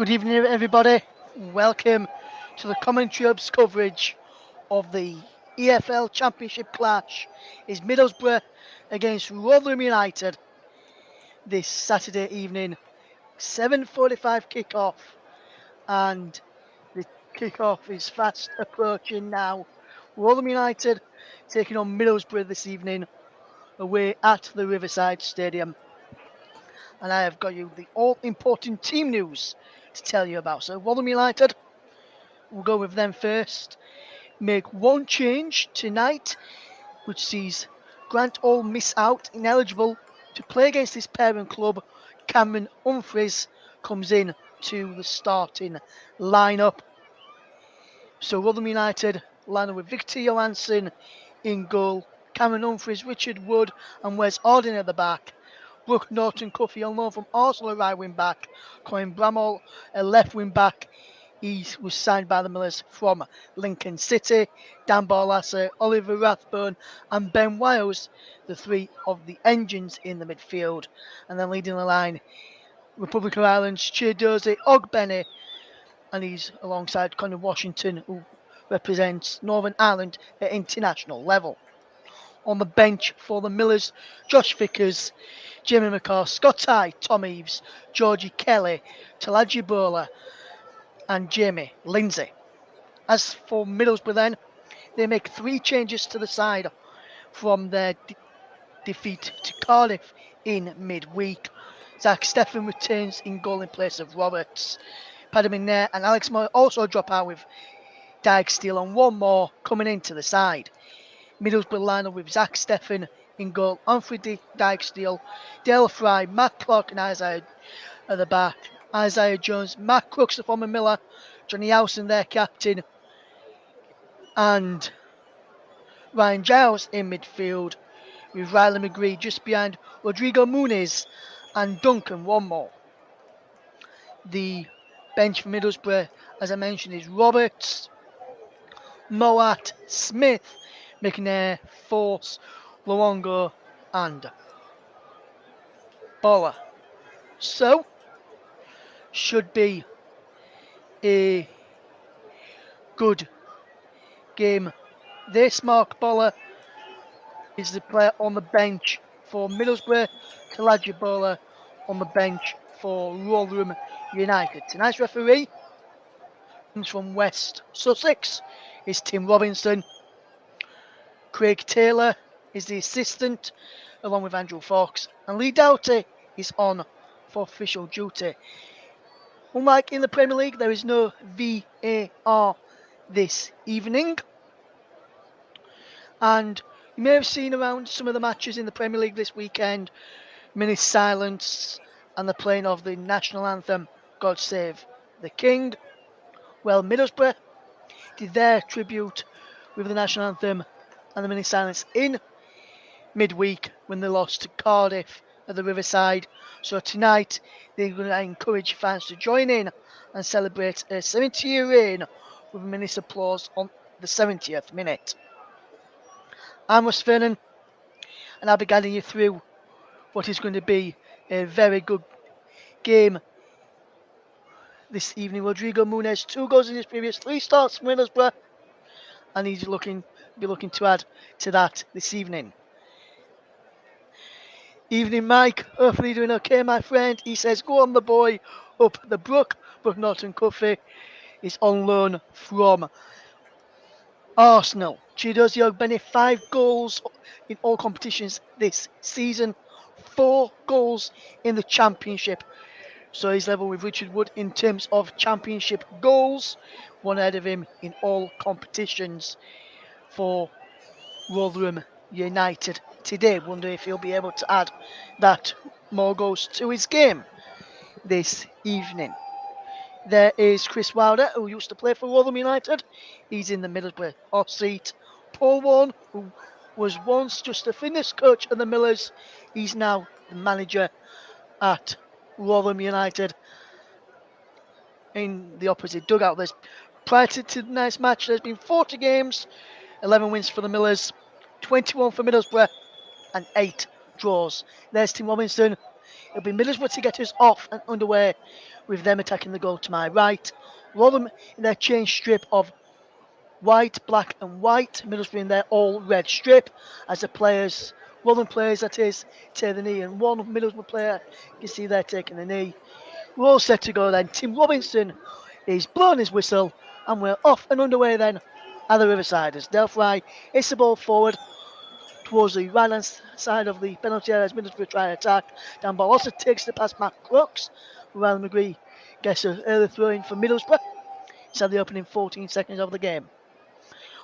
Good evening, everybody. Welcome to the commentary hub's coverage of the EFL Championship clash. Is Middlesbrough against Rotherham United this Saturday evening, 7:45 kickoff, and the kickoff is fast approaching now. Rotherham United taking on Middlesbrough this evening away at the Riverside Stadium, and I have got you the all-important team news to tell you about. So Rotherham United, we'll go with them first. Make one change tonight, which sees Grant All miss out, ineligible to play against his parent club. Cameron Humphreys comes in to the starting lineup. So Rotherham United line up with Victor Johansson in goal, Cameron Humphreys, Richard Wood and Wes Arding at the back. Brooke Norton Cuffey on loan from Arsenal, a right wing back. Colin Bramall, a left wing back. He was signed by the Millers from Lincoln City. Dan Barlasser, Oliver Rathbone and Ben Wiles, the three of the engines in the midfield. And then leading the line, Republic of Ireland's Chidozie Ogbene, and he's alongside Conor Washington, who represents Northern Ireland at international level. On the bench for the Millers, Josh Vickers, Jamie McCaw, Scott Tye, Tom Eaves, Georgie Kelly, Talaji Bola and Jamie Lindsay. As for Middlesbrough then, they make three changes to the side from their defeat to Cardiff in midweek. Zach Steffen returns in goal in place of Roberts. Paddy McNair and Alex Moore also drop out with Dijksteel and one more coming into the side. Middlesbrough line up with Zach Steffen in goal, Humphrey Dijksteel, Dale Fry, Matt Clark and Isaiah at the back. Isaiah Jones, Matt Crooks, the former Miller, Johnny Howson, their captain, and Ryan Giles in midfield, with Riley McGree just behind Rodrigo Muniz and Duncan one more. The bench for Middlesbrough, as I mentioned, is Roberts, Moat, Smith, McNair, Force, Luongo and Bola. So, should be a good game. This Mark Bola is the player on the bench for Middlesbrough. Talaji Bola on the bench for Rotherham United. Tonight's referee comes from West Sussex, is Tim Robinson. Craig Taylor is the assistant, along with Andrew Fox, and Lee Doughty is on for official duty. Unlike in the Premier League, there is no VAR this evening, and you may have seen around some of the matches in the Premier League this weekend, minute silence and the playing of the national anthem, God Save the King. Well, Middlesbrough did their tribute with the national anthem and the minute silence in midweek when they lost to Cardiff at the Riverside. So tonight they're going to encourage fans to join in and celebrate a 70-year reign with a minute's applause on the 70th minute. I'm Russ Vernon, and I'll be guiding you through what is going to be a very good game this evening. Rodrigo Muniz, 2 goals in his previous 3 starts for Middlesbrough, and he's looking to add to that this evening. Evening, Mike. Hopefully you're doing okay, my friend. He says, go on the boy up the brook. Brooke Norton Cuffey is on loan from Arsenal. Chidozie Ogbene, 5 goals in all competitions this season, 4 goals in the Championship. So he's level with Richard Wood in terms of Championship goals, one ahead of him in all competitions for Rotherham United today. Wonder if he'll be able to add that more goals to his game this evening. There is Chris Wilder, who used to play for Rotherham United. He's in the Middlesbrough hot seat. Paul Warne, who was once just a fitness coach at the Millers, he's now the manager at Rotherham United in the opposite dugout. Prior to tonight's match, there's been 40 games, 11 wins for the Millers, 21 for Middlesbrough and 8 draws. There's Tim Robinson It'll be Middlesbrough to get us off and underway, with them attacking the goal to my right. Rotherham in their change strip of white, black and white. Middlesbrough in their all red strip, as the players, Rotherham players that is, take the knee, and one Middlesbrough player, you can see they're taking the knee. We're all set to go then. Tim Robinson is blowing his whistle, and we're off and underway then at the Riverside as Del Fry hits the ball forward towards the right hand side of the penalty area as Middlesbrough try to attack. Dan Ball also takes the pass Matt Crooks. Ryan McGree gets an early throw in for Middlesbrough. It's at the opening 14 seconds of the game.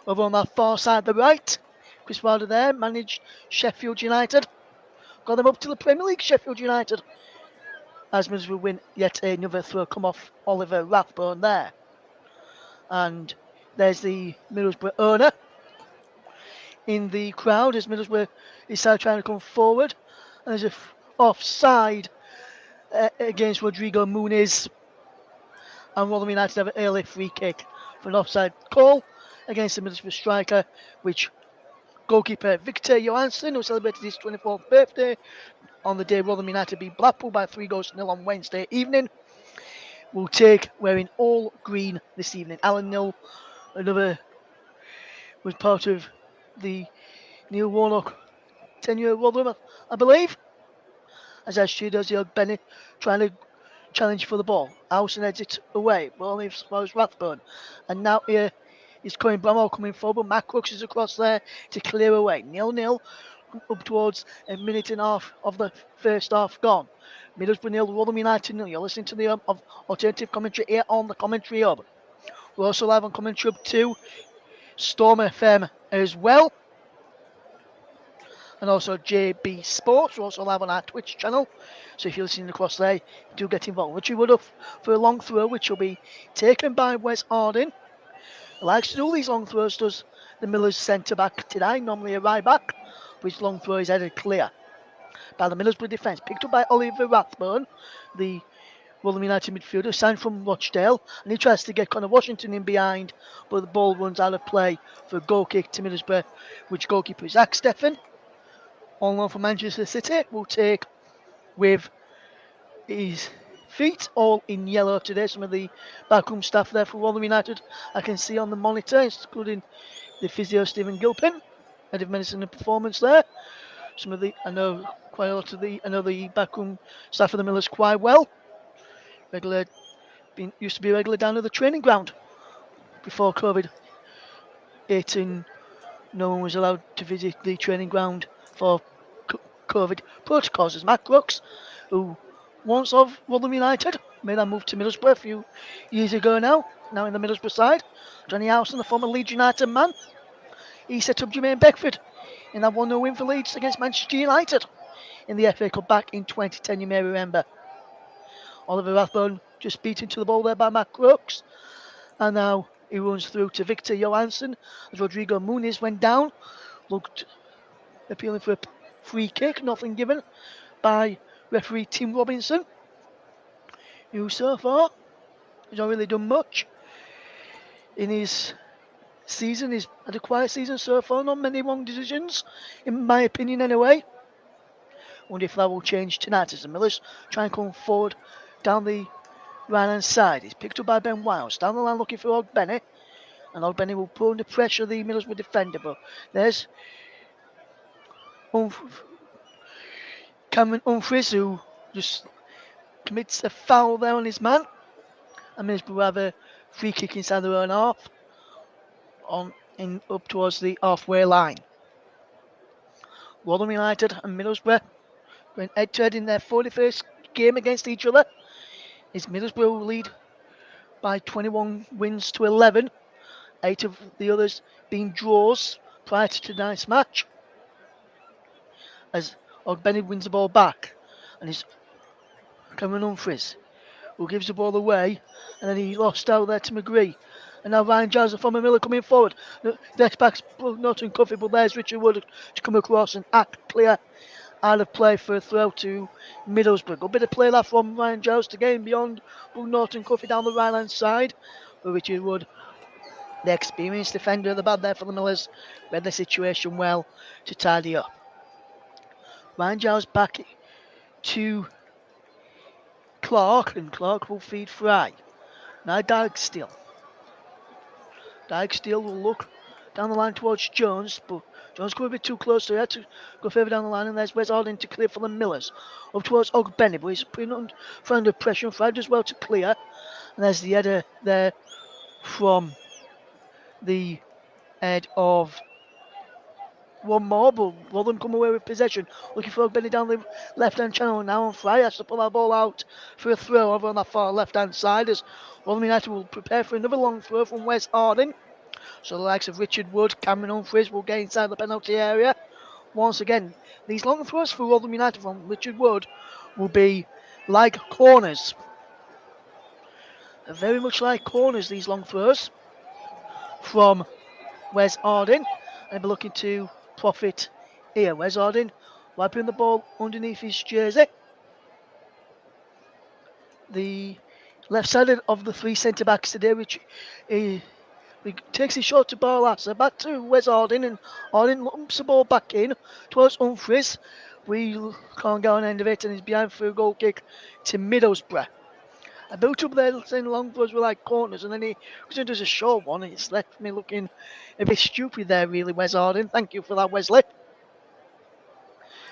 Over on that far side, the right, Chris Wilder there managed Sheffield United. Got them up to the Premier League, Sheffield United. As Middlesbrough win yet another throw come off Oliver Rathbone there. And there's the Middlesbrough owner in the crowd as Middlesbrough is trying to come forward. And there's a offside against Rodrigo Muniz. And Rotherham United have an early free kick for an offside call against the Middlesbrough striker, which goalkeeper Victor Johansson, who celebrated his 24th birthday on the day Rotherham United beat Blackpool by 3-0 on Wednesday evening, will take wearing all green this evening. Alan Nill, another, was part of the Neil Warnock tenure at Rotherham, I believe. As Ashley does, the Bennett trying to challenge for the ball. Howson heads it away, but only as far as Rathbone. And now here is Cohen Bramwell coming forward. Matt Crooks is across there to clear away. 0-0 up towards a minute and a half of the first half gone. Middlesbrough 0, Rotherham United 0. You're listening to the of alternative commentary here on the Commentary Hub. We're also live on Commentary Hub 2, Storm FM as well. And also JB Sports. We're also live on our Twitch channel. So if you're listening across there, do get involved. Richie Woodruff for a long throw, which will be taken by Wes Harding. He likes to do these long throws, does the Millers centre back today, normally a right back. But his long throw is headed clear by the Middlesbrough defence. Picked up by Oliver Rathbone, the Rotherham United midfielder, signed from Rochdale. And he tries to get Connor Washington in behind, but the ball runs out of play for a goal kick to Middlesbrough, which goalkeeper is Zach Steffen. On loan for Manchester City, will take with his feet all in yellow today. Some of the backroom staff there for Rotherham United I can see on the monitor, including the physio Stephen Gilpin, head of medicine and performance there. Some of the, I know quite a lot of the, I know the backroom staff of the Millers quite well. Used to be regular down at the training ground before COVID-18. No one was allowed to visit the training ground for COVID protocols. As Matt Crooks, who once of Rotherham United, made that move to Middlesbrough a few years ago now in the Middlesbrough side. Johnny Howson, the former Leeds United man, he set up Jermaine Beckford in that 1-0 win for Leeds against Manchester United in the FA Cup back in 2010, you may remember. Oliver Rathbone just beaten to the ball there by Matt Crooks. And now he runs through to Victor Johansson as Rodrigo Muniz went down. Looked appealing for a free kick, nothing given by referee Tim Robinson, who so far has not really done much in his season. He's had a quiet season so far, not many wrong decisions, in my opinion anyway. Wonder if that will change tonight as the Millers try and come forward down the right hand side. He's picked up by Ben Wiles, down the line looking for Ogbenny, and Ogbenny will put under pressure the Middlesbrough defender, but there's Cameron Humphries, who just commits a foul there on his man, and Middlesbrough have a free kick inside their own half, up towards the halfway line. Rotherham United and Middlesbrough going head to head in their 41st game against each other. Is Middlesbrough lead by 21 wins to 11, 8 of the others being draws prior to tonight's match. As Ogbenny wins the ball back, and it's Cameron Humphries who gives the ball away, and then he lost out there to McGree. And now Ryan Giles, the former Miller, coming forward. The next back's not in coffee, but there's Richard Wood to come across and act clear out of play for a throw to Middlesbrough. Good bit of play left from Ryan Giles to gain beyond Norton Coffey down the right hand side. But Richard Wood, the experienced defender at the back there for the Millers, read the situation well to tidy up. Ryan Giles back to Clark, and Clark will feed Fry. Now Dyke will look down the line towards Jones, but Jones going a bit too close, so he had to go further down the line, and there's Wes Alding to clear for the Millers. Up towards Ogbenny, but he's putting under pressure, and Fry does well to clear. And there's the header there from the head of one more, but Rotherham come away with possession. Looking for Ogbenny down the left-hand channel, and now on Fry has to pull that ball out for a throw over on that far left-hand side, as Rotherham United will prepare for another long throw from Wes Harding. So the likes of Richard Wood, Cameron Humphries will get inside the penalty area. Once again, these long throws for Rotherham United from Richard Wood will be like corners. Very much like corners, these long throws from Wes Harding. And be looking to profit here. Wes Harding wiping the ball underneath his jersey. The left side of the three centre backs today, which he takes his shot to Barlasser, back to Wes Harding, and Harding lumps the ball back in towards Humphries. We can't get on end of it, and he's behind for a goal kick to Middlesbrough. I built up there saying long throws were like corners, and then he does a short one, and it's left me looking a bit stupid there, really, Wes Harding. Thank you for that, Wesley.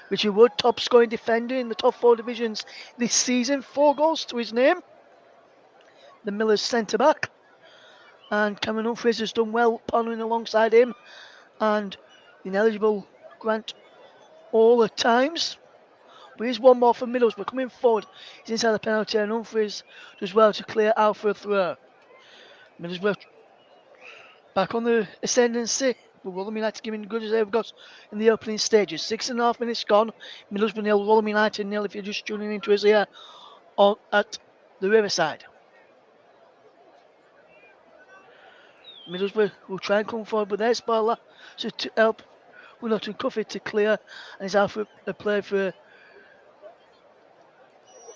Richard Wood, top scoring defender in the top 4 divisions this season, 4 goals to his name. The Millers centre back. And Cameron Humphries has done well partnering alongside him, and ineligible Grant all at times. But here's one more for Middlesbrough coming forward. He's inside the penalty, and Humphries does well to clear out for a throw. Middlesbrough back on the ascendancy, but Rotherham United giving good as they've got in the opening stages. 6.5 minutes gone. Middlesbrough nil, Rotherham United nil. If you're just tuning into us here at the Riverside. Middlesbrough will try and come forward, but there's Barla to help Wilton Cuffy to clear, and he's out for a play for a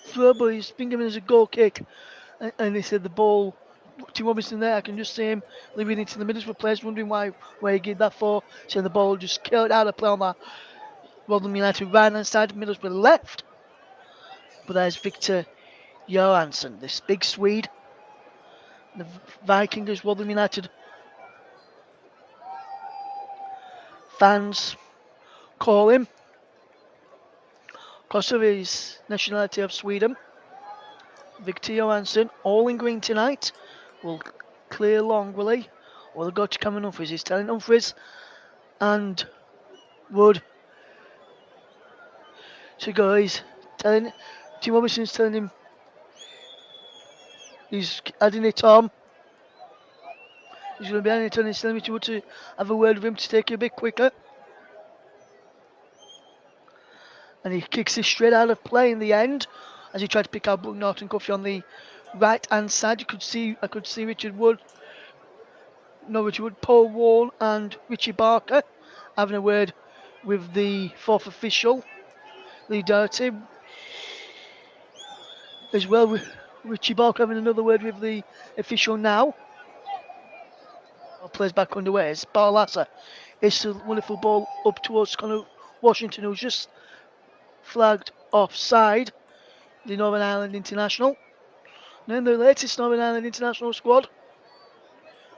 throw, but he's been given as a goal kick, and they said the ball. Tim Robinson there, I can just see him leaving it to the Middlesbrough players, wondering where he did that for. So the ball just killed out of play on that Rotherham United right hand side, Middlesbrough left. But there's Victor Johansson, this big Swede. The Vikings, Rotherham United fans call him because of his nationality of Sweden. Victor Johansson, all in green tonight, will clear long, will he? Or they'll go to Cameron Humphries. He's telling Humphries and Wood to go. He's telling Tim Robinson's telling him he's adding it on. He's going to be adding it on. He's telling me to have a word with him to take it a bit quicker. And he kicks it straight out of play in the end as he tried to pick out Brooke Norton Cuffy on the right hand side. I could see Richard Wood, Paul Wall and Richie Barker having a word with the 4th official, Lee Doherty. As well with Richie Barker having another word with the official now. Plays back underway. It's Barlasser. It's a wonderful ball up towards Connor Washington, who's just flagged offside. The Northern Ireland International. Then the latest Northern Ireland International squad.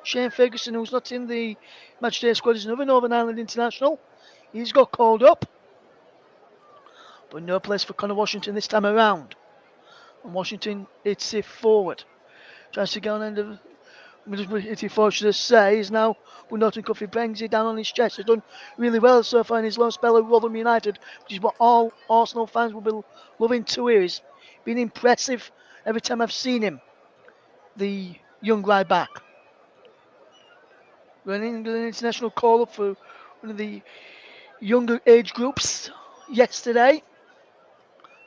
Shane Ferguson, who's not in the matchday squad, is another Northern Ireland International. He's got called up. But no place for Connor Washington this time around. And Washington hits it forward. Tries to get on end of Middlesbrough, it's unfortunate to say, is now Norton Cuffy brings it down on his chest. He's done really well so far in his long spell at Rotherham United, which is what all Arsenal fans will be loving to hear. He's been impressive every time I've seen him, the young right back. Running an international call up for one of the younger age groups yesterday,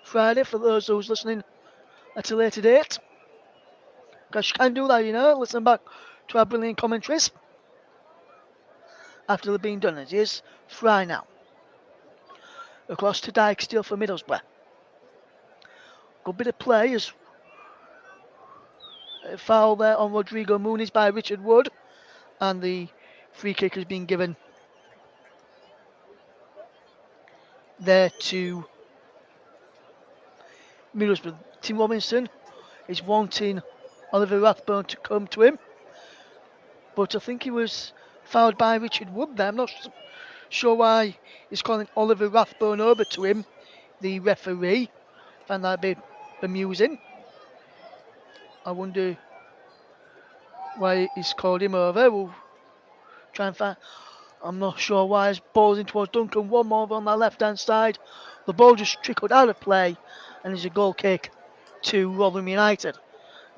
Friday, for those who's listening at a later date. Because you can do that, listen back to our brilliant commentaries after they've been done. It is Fry now. Across to Dyke for Middlesbrough. Good bit of play as a foul there on Rodrigo Muniz by Richard Wood, and the free kick has been given there to Middlesbrough. Tim Robinson is wanting Oliver Rathbone to come to him, but I think he was fouled by Richard Wood there. I'm not sure why he's calling Oliver Rathbone over to him, the referee. Found that a bit amusing. I wonder why he's called him over. We'll try and find. I'm not sure why his ball's in towards Duncan. One more on that left hand side. The ball just trickled out of play, and there's a goal kick to Rotherham United.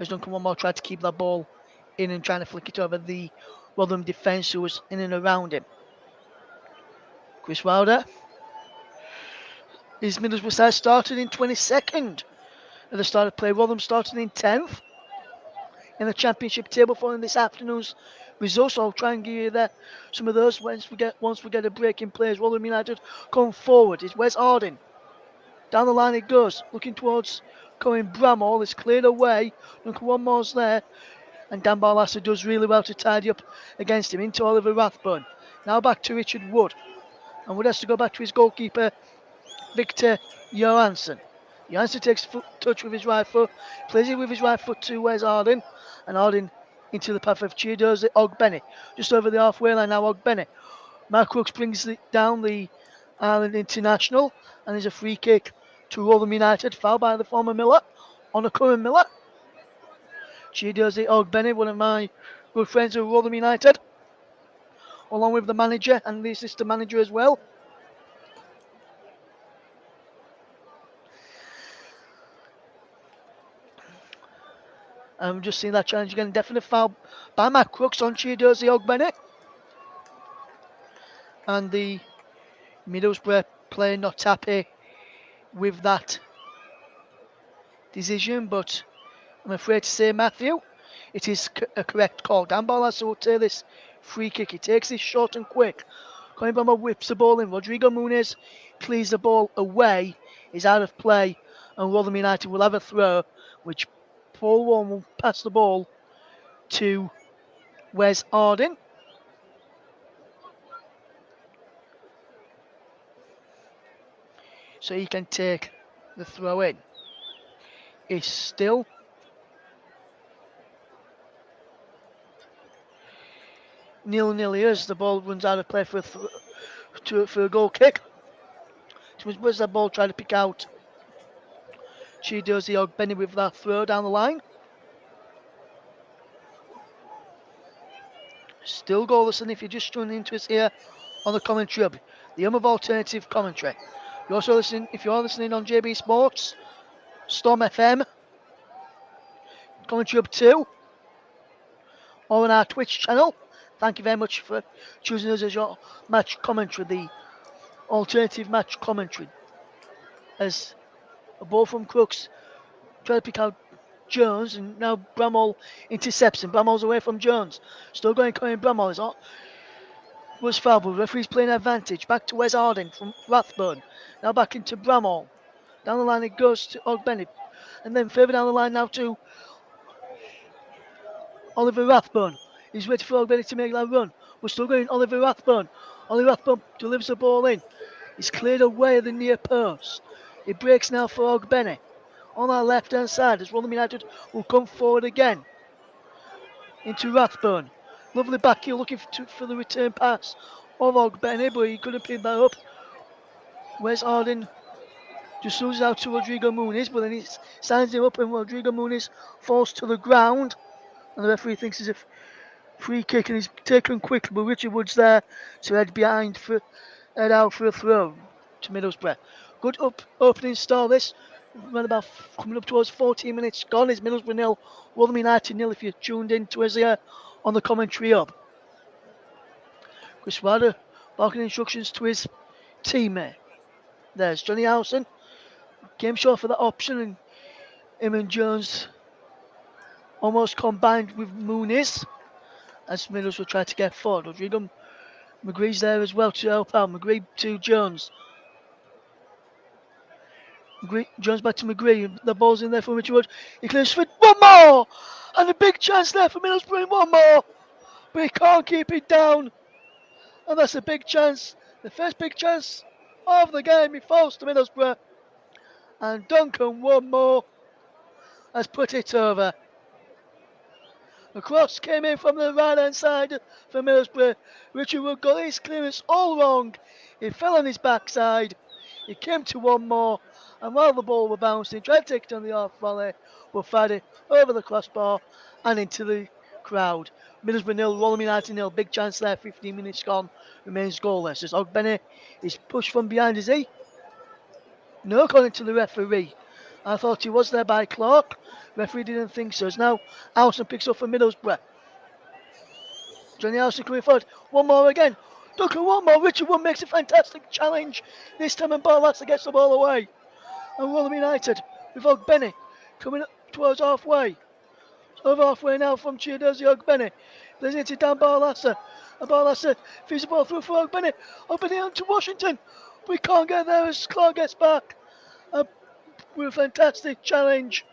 As Duncan one more tried to keep that ball in and trying to flick it over the Rotherham defence who was in and around him. Chris Wilder. His Middlesbrough side started in 22nd at the start of play. Rotherham started in 10th in the Championship table following this afternoon's results. So I'll try and give you some of those once we get a break in play as Rotherham United come forward. It's Wes Harding. Down the line it goes, looking towards Cohen Bramall. It's cleared away. Look, one more's there. And Dan Barlasser does really well to tidy up against him into Oliver Rathbone. Now back to Richard Wood. And Wood has to go back to his goalkeeper, Victor Johansson. Johansson takes touch with his right foot, plays it with his right foot to Wes Harding. And Harding into the path of Chiedozie Ogbene. Just over the halfway line now, Ogbene. Mark Crooks brings it down the Ireland International. And there's a free kick to Rotherham United, fouled by the former Miller on a current Miller. Chiedozie Ogbene, one of my good friends of Rotherham United, along with the manager and the assistant manager as well. I'm just seeing that challenge again. Definite foul by Matt Crooks on Chiedozie Ogbene. And the Middlesbrough player not happy with that decision, but I'm afraid to say, Matthew, it is a correct call. Dan Barlasser will take this free kick. He takes this short and quick. Colin Bramall whips the ball in. Rodrigo Muniz clears the ball away. He's out of play. And Rotherham United will have a throw, which Paul Warren will pass the ball to Wes Harding. So he can take the throw in. It's still 0-0 as the ball runs out of play for a goal kick. Where's that ball trying to pick out? Chiedozie Ogbene with that throw down the line. Still goalless, and if you're just tuning into us here on the commentary hub, the home of alternative commentary. You're also listening, if you're listening on JB Sports, Storm FM, commentary hub 2, or on our Twitch channel. Thank you very much for choosing us as your match commentary, the alternative match commentary. As a ball from Crooks, trying to pick out Jones, and now Bramall intercepts him. Bramall's away from Jones. Still going Cohen Bramall is on. Was foul, but referee's playing advantage. Back to Wes Harding from Rathbone. Now back into Bramall. Down the line it goes to Ogbene. And then further down the line now to Oliver Rathbone. He's waiting for Ogbene to make that run. We're still going Oliver Rathbone. Oliver Rathbone delivers the ball in. He's cleared away at the near post. It breaks now for Ogbene. On our left hand side as Rotherham United will come forward again. Into Rathbone. Lovely back heel looking for the return pass of Ogbene, but he couldn't pick that up. Wes Harding just loses out to Rodrigo Muniz, but then he signs him up and Rodrigo Muniz falls to the ground. And the referee thinks it's a free kick and he's taken quickly, but Richard Wood's there to head out for a throw to Middlesbrough. Good opening start this. Around about coming up towards 14 minutes gone. It's Middlesbrough 0, Rotherham United 0 if you're tuned in to us here on the commentary hub. Chris Wilder barking instructions to his teammate. There's Johnny Howson. Came short for that option, and him and Jones almost combined with Muniz as Middlesbrough tried to get forward. Rodrigo McGree's there as well to help out. McGree to Jones. Jones back to McGree. The ball's in there for Richard Wood. He clears for one more! And a big chance there for Middlesbrough. One more! But he can't keep it down. And that's a big chance. The first big chance of the game. He falls to Middlesbrough. And Duncan one more has put it over. The cross came in from the right hand side for Middlesbrough. Richard Wood got his clearance all wrong. He fell on his backside. He came to one more, and while the ball was bouncing, tried to take it on the off volley, but fired it over the crossbar and into the crowd. Middlesbrough 0, Rotherham United 0. Big chance there, 15 minutes gone. Remains goalless as Ogbenny is pushed from behind, is he? No, according to the referee. I thought he was there by Clark. Referee didn't think so. It's now Alson picks up for Middlesbrough. Johnny Alson coming forward. One more again. Duncan, one more. Richard Wood makes a fantastic challenge. This time and Barlaser gets the ball away. And Rotherham United with Ogbenny coming up towards halfway. Over halfway now from Chiadozi Ogbenny. Plays it to Dan Barlaser. And Barlaser feeds the ball through for Ogbenny. Ogbenny on to Washington. We can't get there as Clark gets back. With a fantastic challenge.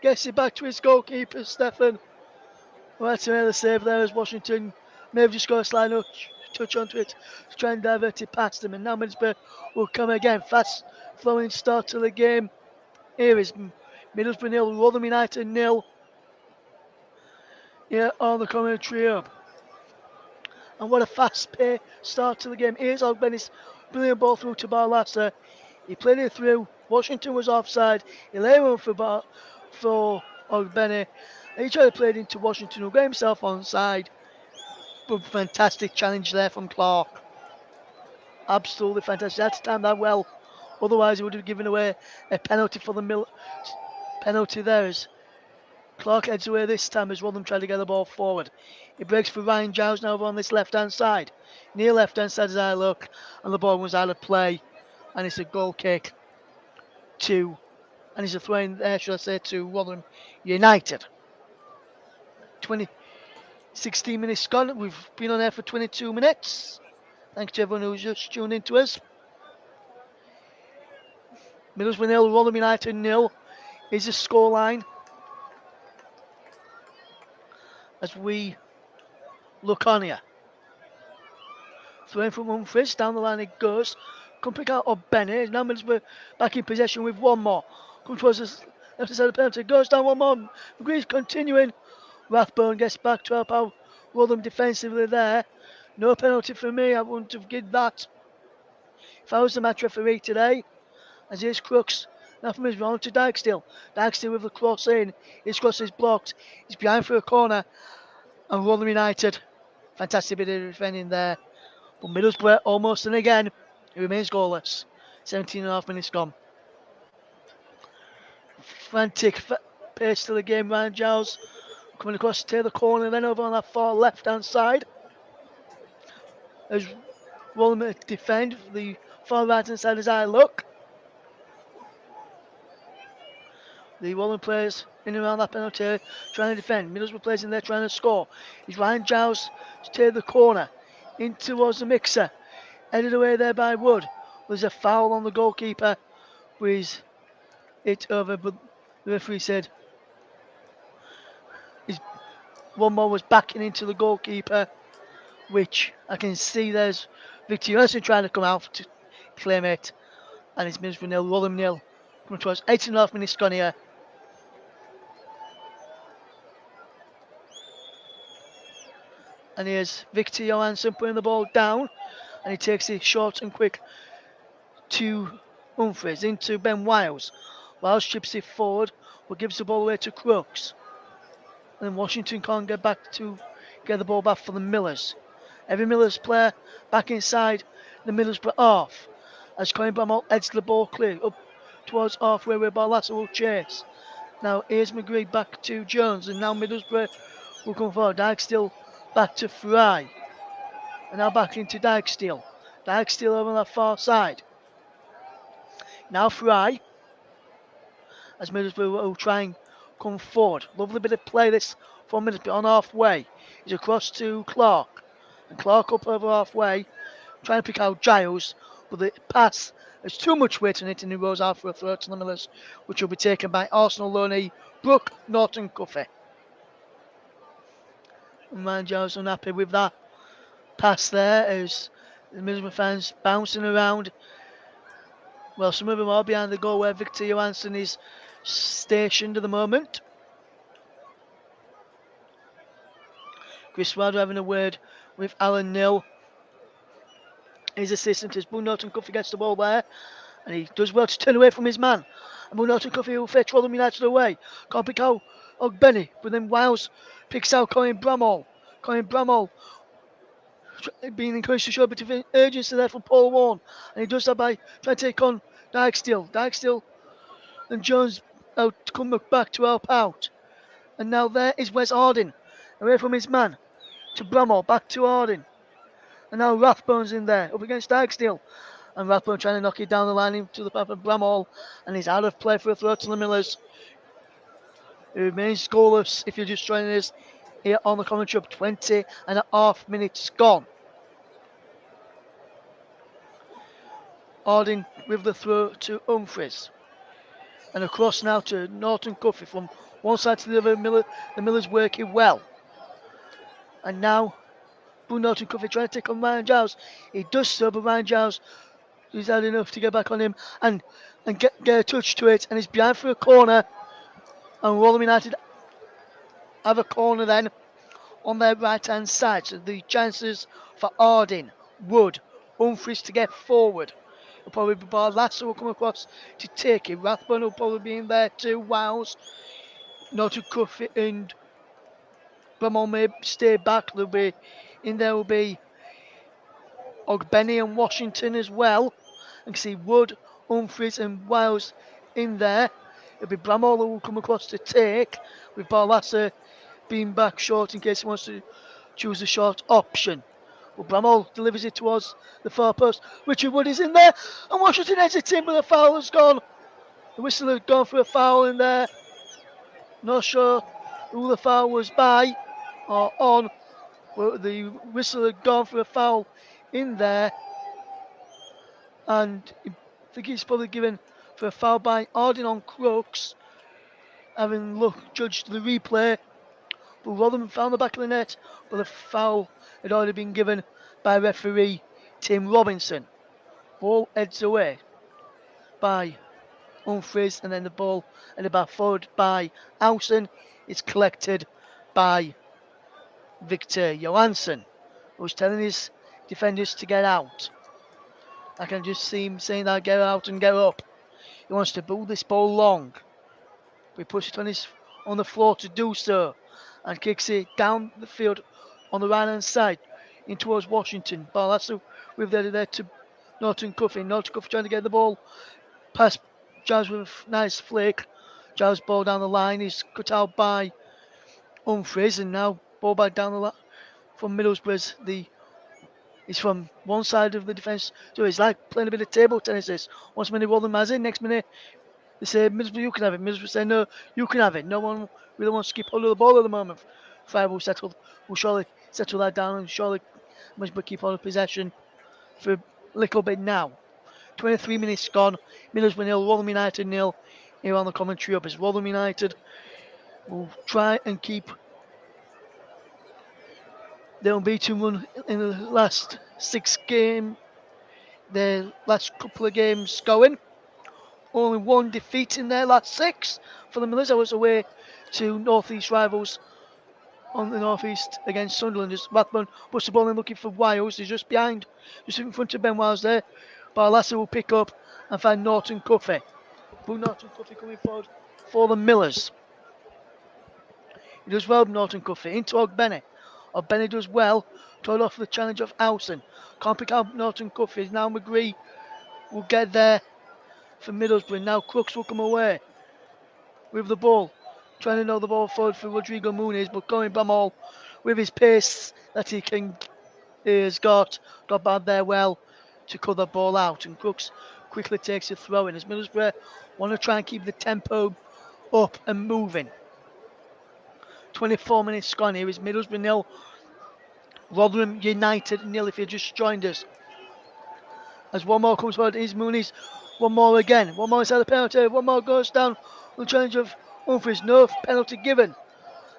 Gets it back to his goalkeeper, Stefan. Right to the save there as Washington may have just got a slight touch onto it to try and divert it past him. And now Middlesbrough will come again. Fast flowing start to the game. Here is Middlesbrough 0, Rotherham United 0. Here on the commentary up. And what a fast paced start to the game. Here's Ogbenny's brilliant ball through to Barlaser. He played it through. Washington was offside. He lay one for Ogbenny. He tried to play it into Washington, who got himself onside. But fantastic challenge there from Clark. Absolutely fantastic. He had to time that well. Otherwise, he would have given away a penalty for the penalty there. As Clark heads away this time as Rotherham try to get the ball forward. He breaks for Ryan Giles now over on this left-hand side. Near left-hand side as I look. And the ball was out of play. And it's a goal kick to, and it's a throw in there, should I say, to Rotherham United. 16 minutes gone. We've been on air for 22 minutes. Thanks to everyone who's just tuned in to us. Middlesbrough 0, Rotherham United 0 is the scoreline. As we look on here. Throwing from Humphries, down the line it goes. Come pick out Ogbenny. Now Middlesbrough back in possession with one more. Comes towards the left side of the penalty. Goes down one more. McGree's continuing. Rathbone gets back to help out Rotherham defensively there. No penalty for me. I wouldn't have given that if I was the match referee today. As here's Crooks. Now from his round to Dykestill. Dykestill with the cross in. His cross is blocked. He's behind for a corner. And Rotherham United. Fantastic bit of defending there. But Middlesbrough almost and again. It remains goalless. 17.5 minutes gone. Frantic pace to the game. Ryan Giles coming across to the corner, then over on that far left-hand side. As Rotherham defend the far right-hand side as I look. The Rotherham players in and around that penalty trying to defend. Middlesbrough players in there trying to score. It's Ryan Giles to take the corner in towards the mixer. Headed away there by Wood. There's a foul on the goalkeeper. With it over, but the referee said one more was backing into the goalkeeper, which I can see there's Victor Johansson trying to come out to claim it. And it's Middlesbrough 0, Rotherham 0. Coming towards 8.5 minutes gone here. And here's Victor Johansson putting the ball down. And he takes it short and quick to Humphries, into Ben Wiles. Wiles chips it forward, but gives the ball away to Crooks. And then Washington can't get the ball back for the Millers. Every Millers player back inside the Middlesbrough half. As Colin Bramall heads the ball clear up towards halfway where Barlaser will chase. Now here's McGree back to Jones, and now Middlesbrough will come forward. Dykestill back to Fry. And now back into Dykestill. Dykestill over on that far side. Now Fry. As Middlesbrough will try and come forward. Lovely bit of play this 4 minutes, but on halfway. He's across to Clark. And Clark up over halfway. Trying to pick out Giles. But the pass has too much weight on it and he rolls out for a throw to the Millers, which will be taken by Arsenal loanee Brooke Norton-Cuffy. And Ryan Giles unhappy with that pass there as the Middlesbrough fans bouncing around. Well, some of them are behind the goal where Victor Johansson is stationed at the moment. Chris Wilder having a word with Alan Nill, his assistant, as Bull Norton Cuffy gets the ball there, and he does well to turn away from his man. And Bull Norton Cuffy will fetch Rotherham United away. Can't pick out Ogbenny, but then Wiles picks out Colin Bramall. Colin Bramall being encouraged to show a bit of urgency there from Paul Warne, and he does that by trying to take on Dykestill. Dykestill and Jones out to come back to help out. And now there is Wes Harding, away from his man, to Bramall, back to Harding. And now Rathbone's in there, up against Dykestill. And Rathbone trying to knock it down the line into the path of Bramall, and he's out of play for a throw to the Millers. It remains scoreless if you're just joining us here on the commentary of 20 and a half minutes gone. Harding with the throw to Humphries. And across now to Norton Cuffy from one side to the other. The Millers working well. And now Bull Norton Cuffy trying to take on Ryan Giles. He does so, but Ryan Giles is had enough to get back on him and get a touch to it. And it's behind for a corner. And Rotherham United have a corner then on their right hand side. So the chances for Harding, Wood, Humphries to get forward. It'll probably be Barlasso will come across to take it. Rathbone will probably be in there too. Wiles, Norton Cuffy and Bramall may stay back. They'll be in there. Will be Ogbenny and Washington as well. You can see Wood, Humphries and Wiles in there. It'll be Bramall who will come across to take, with Barlasso being back short in case he wants to choose a short option. Well, Bramall delivers it towards the far post. Richard Wood is in there, and Washington heads in, but the foul has gone. The whistle has gone for a foul in there. Not sure who the foul was by or on, but the whistle had gone for a foul in there. And I think he's probably given for a foul by Harding on Crooks, having judged the replay. But Rotherham found the back of the net, but the foul had already been given by referee Tim Robinson. Ball heads away by Humphries, and then the ball at the back forward by Howson. It's collected by Victor Johansson, who's telling his defenders to get out. I can just see him saying that, get out and get up. He wants to build this ball long. We push it on the floor to do so, and kicks it down the field on the right hand side in towards Washington. Barlasso with there to Norton Cuffy. Norton Cuffy trying to get the ball past Giles with a nice flick. Giles ball down the line is cut out by Humphries, and now ball back down the line from Middlesbrough. He's from one side of the defence, so it's like playing a bit of table tennis. This once minute Rotherham has it, next minute they say Middlesbrough you can have it. Middlesbrough say no, you can have it. No one really wants to keep hold of the ball at the moment. Fire will surely settle that down, and surely Middlesbrough keep hold of possession for a little bit now. 23 minutes gone. Middlesbrough 0, Rotherham United 0 here on the commentary up as Rotherham United will try and keep their unbeaten run in the last their last couple of games going. Only one defeat in their last 6 for the Millers. I was away to North East rivals on the North East against Sunderland. As Rathbone puts the ball in looking for Wiles. He's just in front of Ben Wiles there. Barlasso will pick up and find Norton Cuffy. But Norton Cuffy coming forward for the Millers. He does well, Norton Cuffy, into Ogbenny. Ogbenny does well, told off the challenge of Howson. Can't pick out Norton Cuffy. Now McGree will get there for Middlesbrough. Now Crooks will come away with the ball. Trying to know the ball forward for Rodrigo Muniz, but going Bramall with his pace that he has got bad there well to cut the ball out. And Crooks quickly takes a throw in as Middlesbrough want to try and keep the tempo up and moving. 24 minutes gone. Here is Middlesbrough 0, Rotherham United 0 if you just joined us. As one more comes forward, is Muniz. One more again. One more inside the penalty. One more goes down. The challenge of Humphries. No penalty given.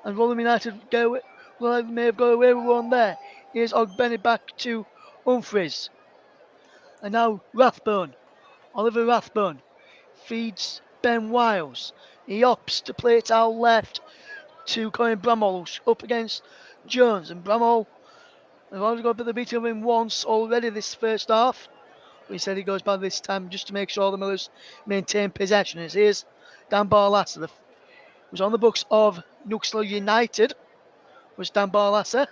And Rotherham United may have got away with one there. Here's Ogbenny back to Humphries. And now Rathbone. Oliver Rathbone feeds Ben Wiles. He opts to play it out left to Colin Bramall, who's up against Jones. And Bramall, they've already got a bit of beating of him once already this first half. He said he goes back this time just to make sure the Millers maintain possession. As here's Dan Barlasser, was on the books of Newcastle United, was Dan Barlasser.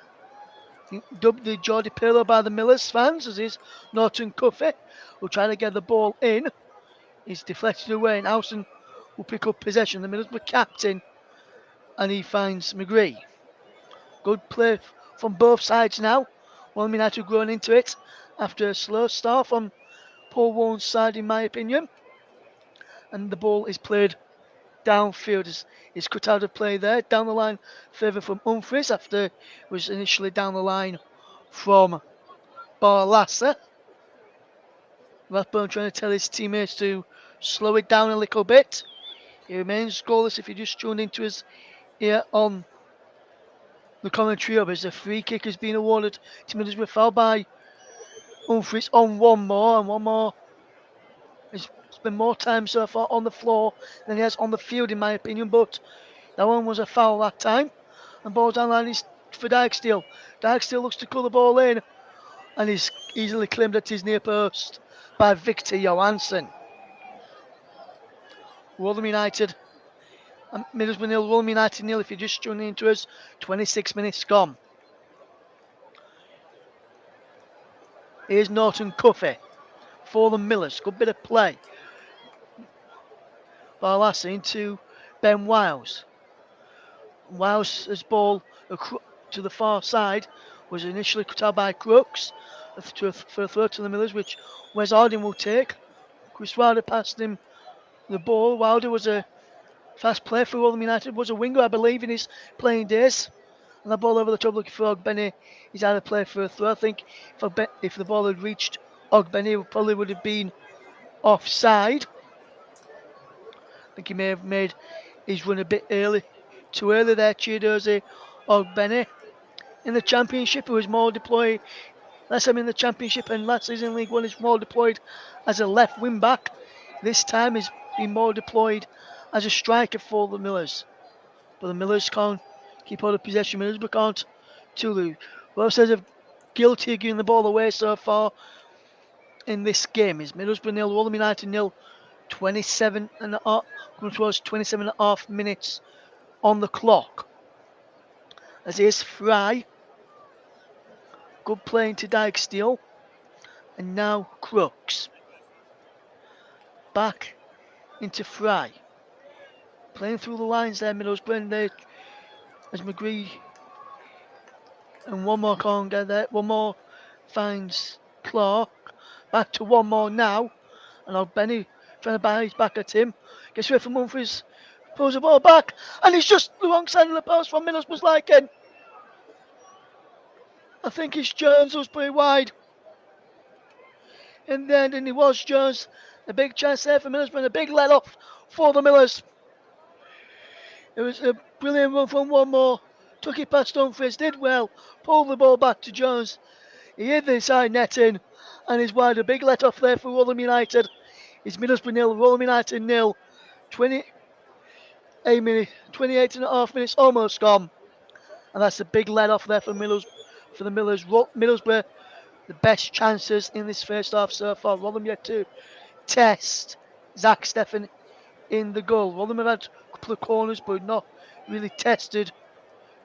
Dubbed the Geordie Pirlo by the Millers fans, as is Norton Cuffey, will try to get the ball in. He's deflected away, and Howson will pick up possession. The Middlesbrough captain, and he finds McGree. Good play from both sides now. Rotherham United growing into it after a slow start from Paul Warren's side, in my opinion. And the ball is played downfield. Is cut out of play there. Down the line, further from Humphries after it was initially down the line from Barlasser. Rathbone trying to tell his teammates to slow it down a little bit. He remains scoreless if you just tuned into us here on the commentary of as a free kick has been awarded to Middlesbrough, fouled by Humphries on one more, and one more has spent more time so far on the floor than he has on the field, in my opinion, but that one was a foul that time. And ball down line is for Dijksteel. Dijksteel looks to call the ball in, and he's easily claimed at his near post by Victor Johansson. Rotherham United, Middlesbrough nil, Rotherham United nil if you're just tuning into us. 26 minutes gone. Here's Norton Cuffey for the Millers. Good bit of play. Barlasser into Ben Wiles. Wiles' ball to the far side was initially cut out by Crooks for a throw to the Millers, which Wes Harding will take. Chris Wilder passed him the ball. Wilder was a fast player for Rotherham United, was a winger, I believe, in his playing days. And the ball over the top looking for Ogbenny. He's out of play for a throw. I think if the ball had reached Ogbenny, it probably would have been offside. I think he may have made his run a bit too early there, Chiedozie Ogbenny. In the Championship, he was more deployed. Last time in the Championship and last season in League One, he's more deployed as a left wing back. This time, he's been more deployed as a striker for the Millers. But the Millers can't keep hold of possession. Middlesbrough can't too. Both sides of guilty of giving the ball away so far in this game. Is Middlesbrough nil, Rotherham United nil. 27 and a half, coming towards 27 and a half minutes on the clock. As here's Fry. Good play into Dijksteel. And now Crooks. Back into Fry. Playing through the lines there, Middlesbrough there as McGree. And one more can't get there. One more finds Clark. Back to one more now. And now Benny trying to buy his back at him. Gets away from Humphries. Pulls the ball back. And he's just the wrong side of the post from Middlesbrough's liking. I think it's Jones who's pretty wide. In the end, and it was Jones. A big chance there for Middlesbrough and a big let off for the Millers. It was a brilliant run from one more. Took it past Humphries, did well. Pulled the ball back to Jones. He hit the inside netting and is wide. A big let off there for Rotherham United. It's Middlesbrough nil, Rotherham United nil. 28 and a half minutes almost gone. And that's a big let off there for the Millers. Middlesbrough, the best chances in this first half so far. Rotherham yet to test Zach Steffen in the goal. Rotherham have had a couple of corners but not really tested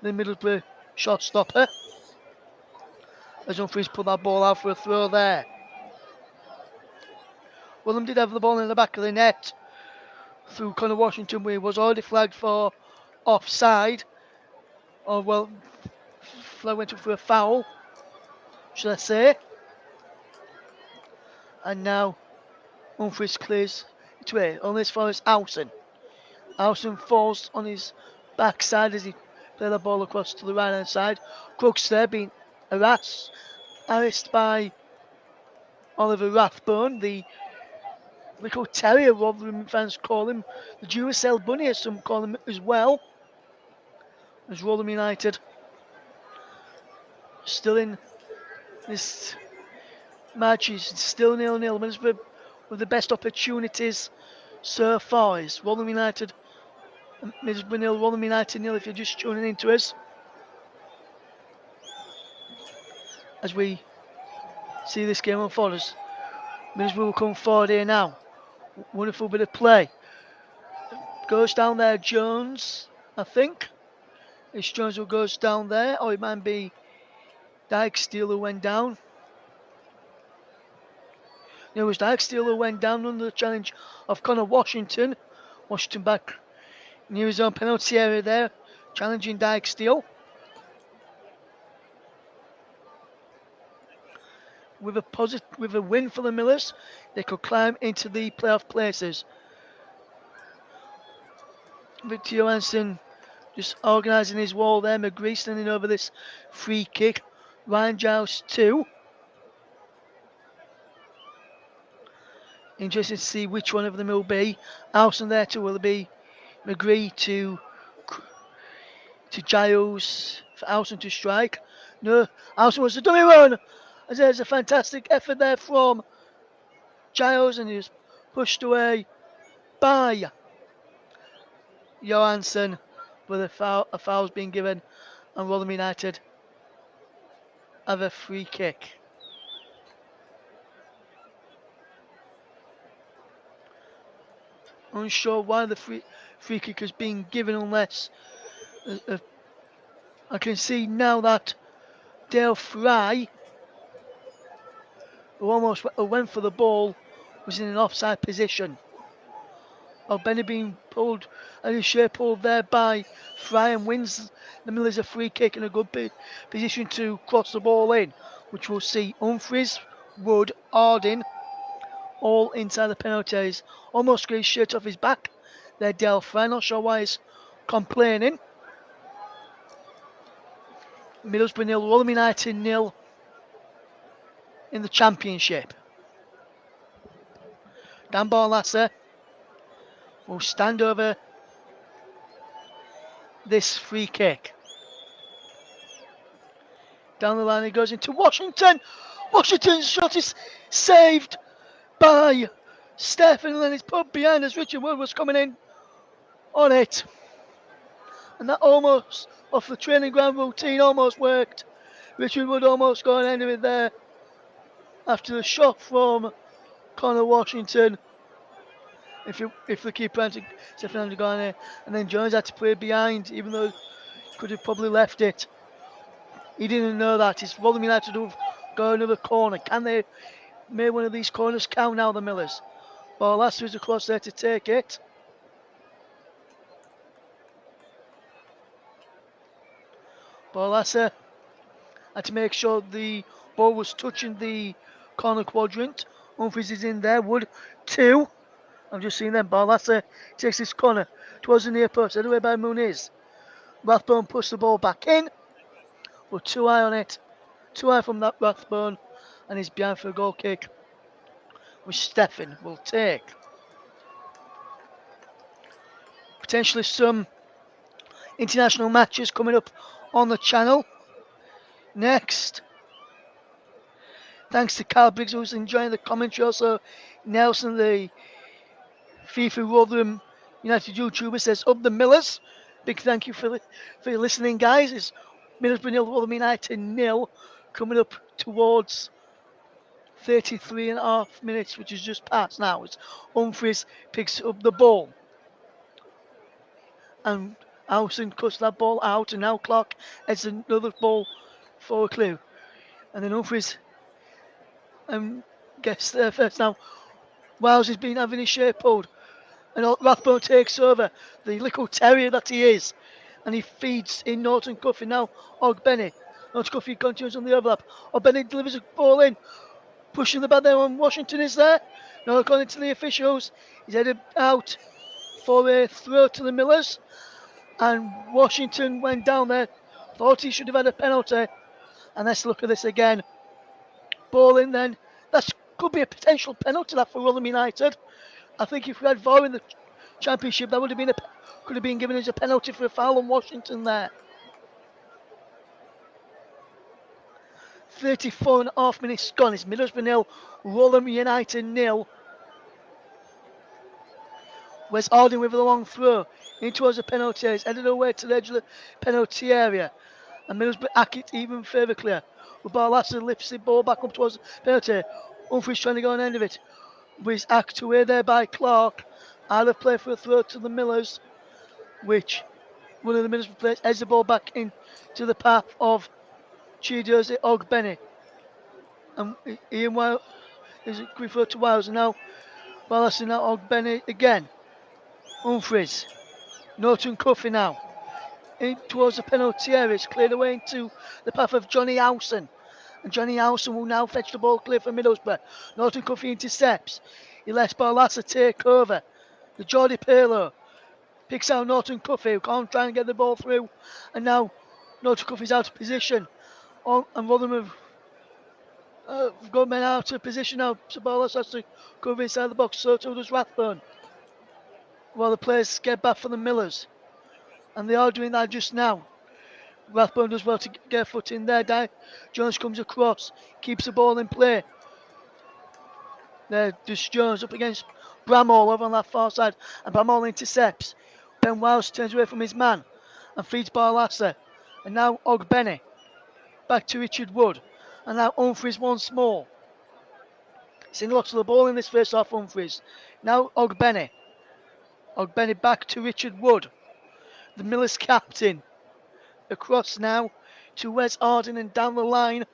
the Middlesbrough shot stopper. As Humphries put that ball out for a throw there. Rotherham did have the ball in the back of the net through Connor Washington, where he was already flagged for offside. Or well, flag went up for a foul, should I say. And now Humphries clears it away. Only as far as Howson. Howson falls on his backside as he plays the ball across to the right hand side. Crooks there being harassed by Oliver Rathbone, the little terrier Rotherham fans call him, the Duracell Bunny as some call him as well. As Rotherham United still in this match is still 0-0. Middlesbrough with the best opportunities so far. Is Rotherham United Middlesbrough nil, Rotherham United nil if you're just tuning into us. As we see this game unfold, as Middlesbrough will come forward here now. Wonderful bit of play. Goes down there, Jones, I think. It's Jones who goes down there, or it might be Dyke-Steele who went down. It was Dyke-Steele who went down under the challenge of Connor Washington. Washington back near his own penalty area there, challenging Dyke-Steele. With a win for the Millers, they could climb into the playoff places. Victor Johansson just organising his wall there. McGree standing over this free kick. Ryan Giles 2. Interesting to see which one of them will be. Alson there too. Will it be McGree to Giles for Alson to strike? No, Alson was a dummy run. As there's a fantastic effort there from Giles, and he was pushed away by Johansson, but a foul's been given, and Rotherham United have a free kick. Unsure why the free kick has been given, unless I can see now that Dale Fry, who almost went for the ball, was in an offside position. Benny being pulled, and his shirt pulled there by Fry, and wins the Millers a free kick in a good position to cross the ball in, which we'll see Humphries, Wood, Arding, all inside the penalties. Almost got his shirt off his back. There, Dale Fry, not sure why he's complaining. Middlesbrough nil, Rotherham United nil in the Championship. Dan Barlasser will stand over this free kick. Down the line, he goes into Washington. Washington's shot is saved by Stephen, and then it's put behind as Richard Wood was coming in on it. And that almost, off the training ground routine, almost worked. Richard Wood almost got an end of it there after the shot from Connor Washington. If the keeper had to go in there, and then Jones had to play behind, even though he could have probably left it. He didn't know that. It's Rotherham United to go another corner. Can they make one of these corners count now, the Millers? Barlasser is across there to take it. Barlasser had to make sure the ball was touching the corner quadrant. Humphries is in there. Wood 2. I've just seen them. Barlasser takes this corner towards the near post, headed away by Muniz. Rathbone puts the ball back in, but too high on it. Too high from that Rathbone, and he's behind for a goal kick, which Stephen will take. Potentially some international matches coming up on the channel. Next, thanks to Carl Briggs, who's enjoying the commentary. Also, Nelson, the FIFA Rotherham United YouTuber, says, up the Millers. Big thank you for listening, guys. It's Middlesbrough nil, Rotherham United nil, coming up towards 33.5 minutes, which is just past now. It's Humphries picks up the ball, and Alson cuts that ball out, and now Clark has another ball for a clue. And then Humphries gets there first now. Wiles has been having his shirt pulled, and Rathbone takes over, the little terrier that he is, and he feeds in Norton Cuffy now. Ogbenny. Norton Cuffy continues on the overlap. Ogbenny delivers a ball in, pushing the back there, and Washington is there. Now, according to the officials, he's headed out for a throw to the Millers, and Washington went down there, thought he should have had a penalty. And let's look at this again. Ball in then. That could be a potential penalty that for Rotherham United. I think if we had VAR in the Championship, that could have been given as a penalty for a foul on Washington there. 34.5 minutes gone. It's Middlesbrough nil, Rotherham United nil. Wes Alden with a long throw in towards the penalty area. It's headed away to the edge of the penalty area. And Middlesbrough hack it even further clear. Barlasser lifts the ball back up towards the penalty area. Humphries trying to go on the end of it. But it's hacked away there by Clark. Out of play for a throw to the Millers, which one of the Middlesbrough players heads the ball back into the path of Chido's Ogbenny. And Ian Wild is referred to Wiles. And now Barlasser, now Ogbenny again. Humphries. Norton Cuffy now. In towards the penalty area. It's cleared away into the path of Johnny Howson. And Johnny Howson will now fetch the ball clear for Middlesbrough. Norton Cuffy intercepts. He lets Barlasser take over. The Geordie Pirlo picks out Norton Cuffy, who can't try and get the ball through. And now Norton Cuffy's out of position. And Rotherham have got men out of position now. So Barlasser has to cover inside the box. So too does Rathbone. While the players get back for the Millers. And they are doing that just now. Rathbone does well to get a foot in there. Jones comes across, keeps the ball in play. There, just Jones up against Bramall over on that far side, and Bramall intercepts. Ben Wiles turns away from his man and feeds Barlasser. And now Ogbenny back to Richard Wood, and now Humphries once more. Seen lots of the ball in this first half. Humphries. Now Ogbenny. Ogbenny back to Richard Wood, the Millers captain. Across now to Wes Arden and down the line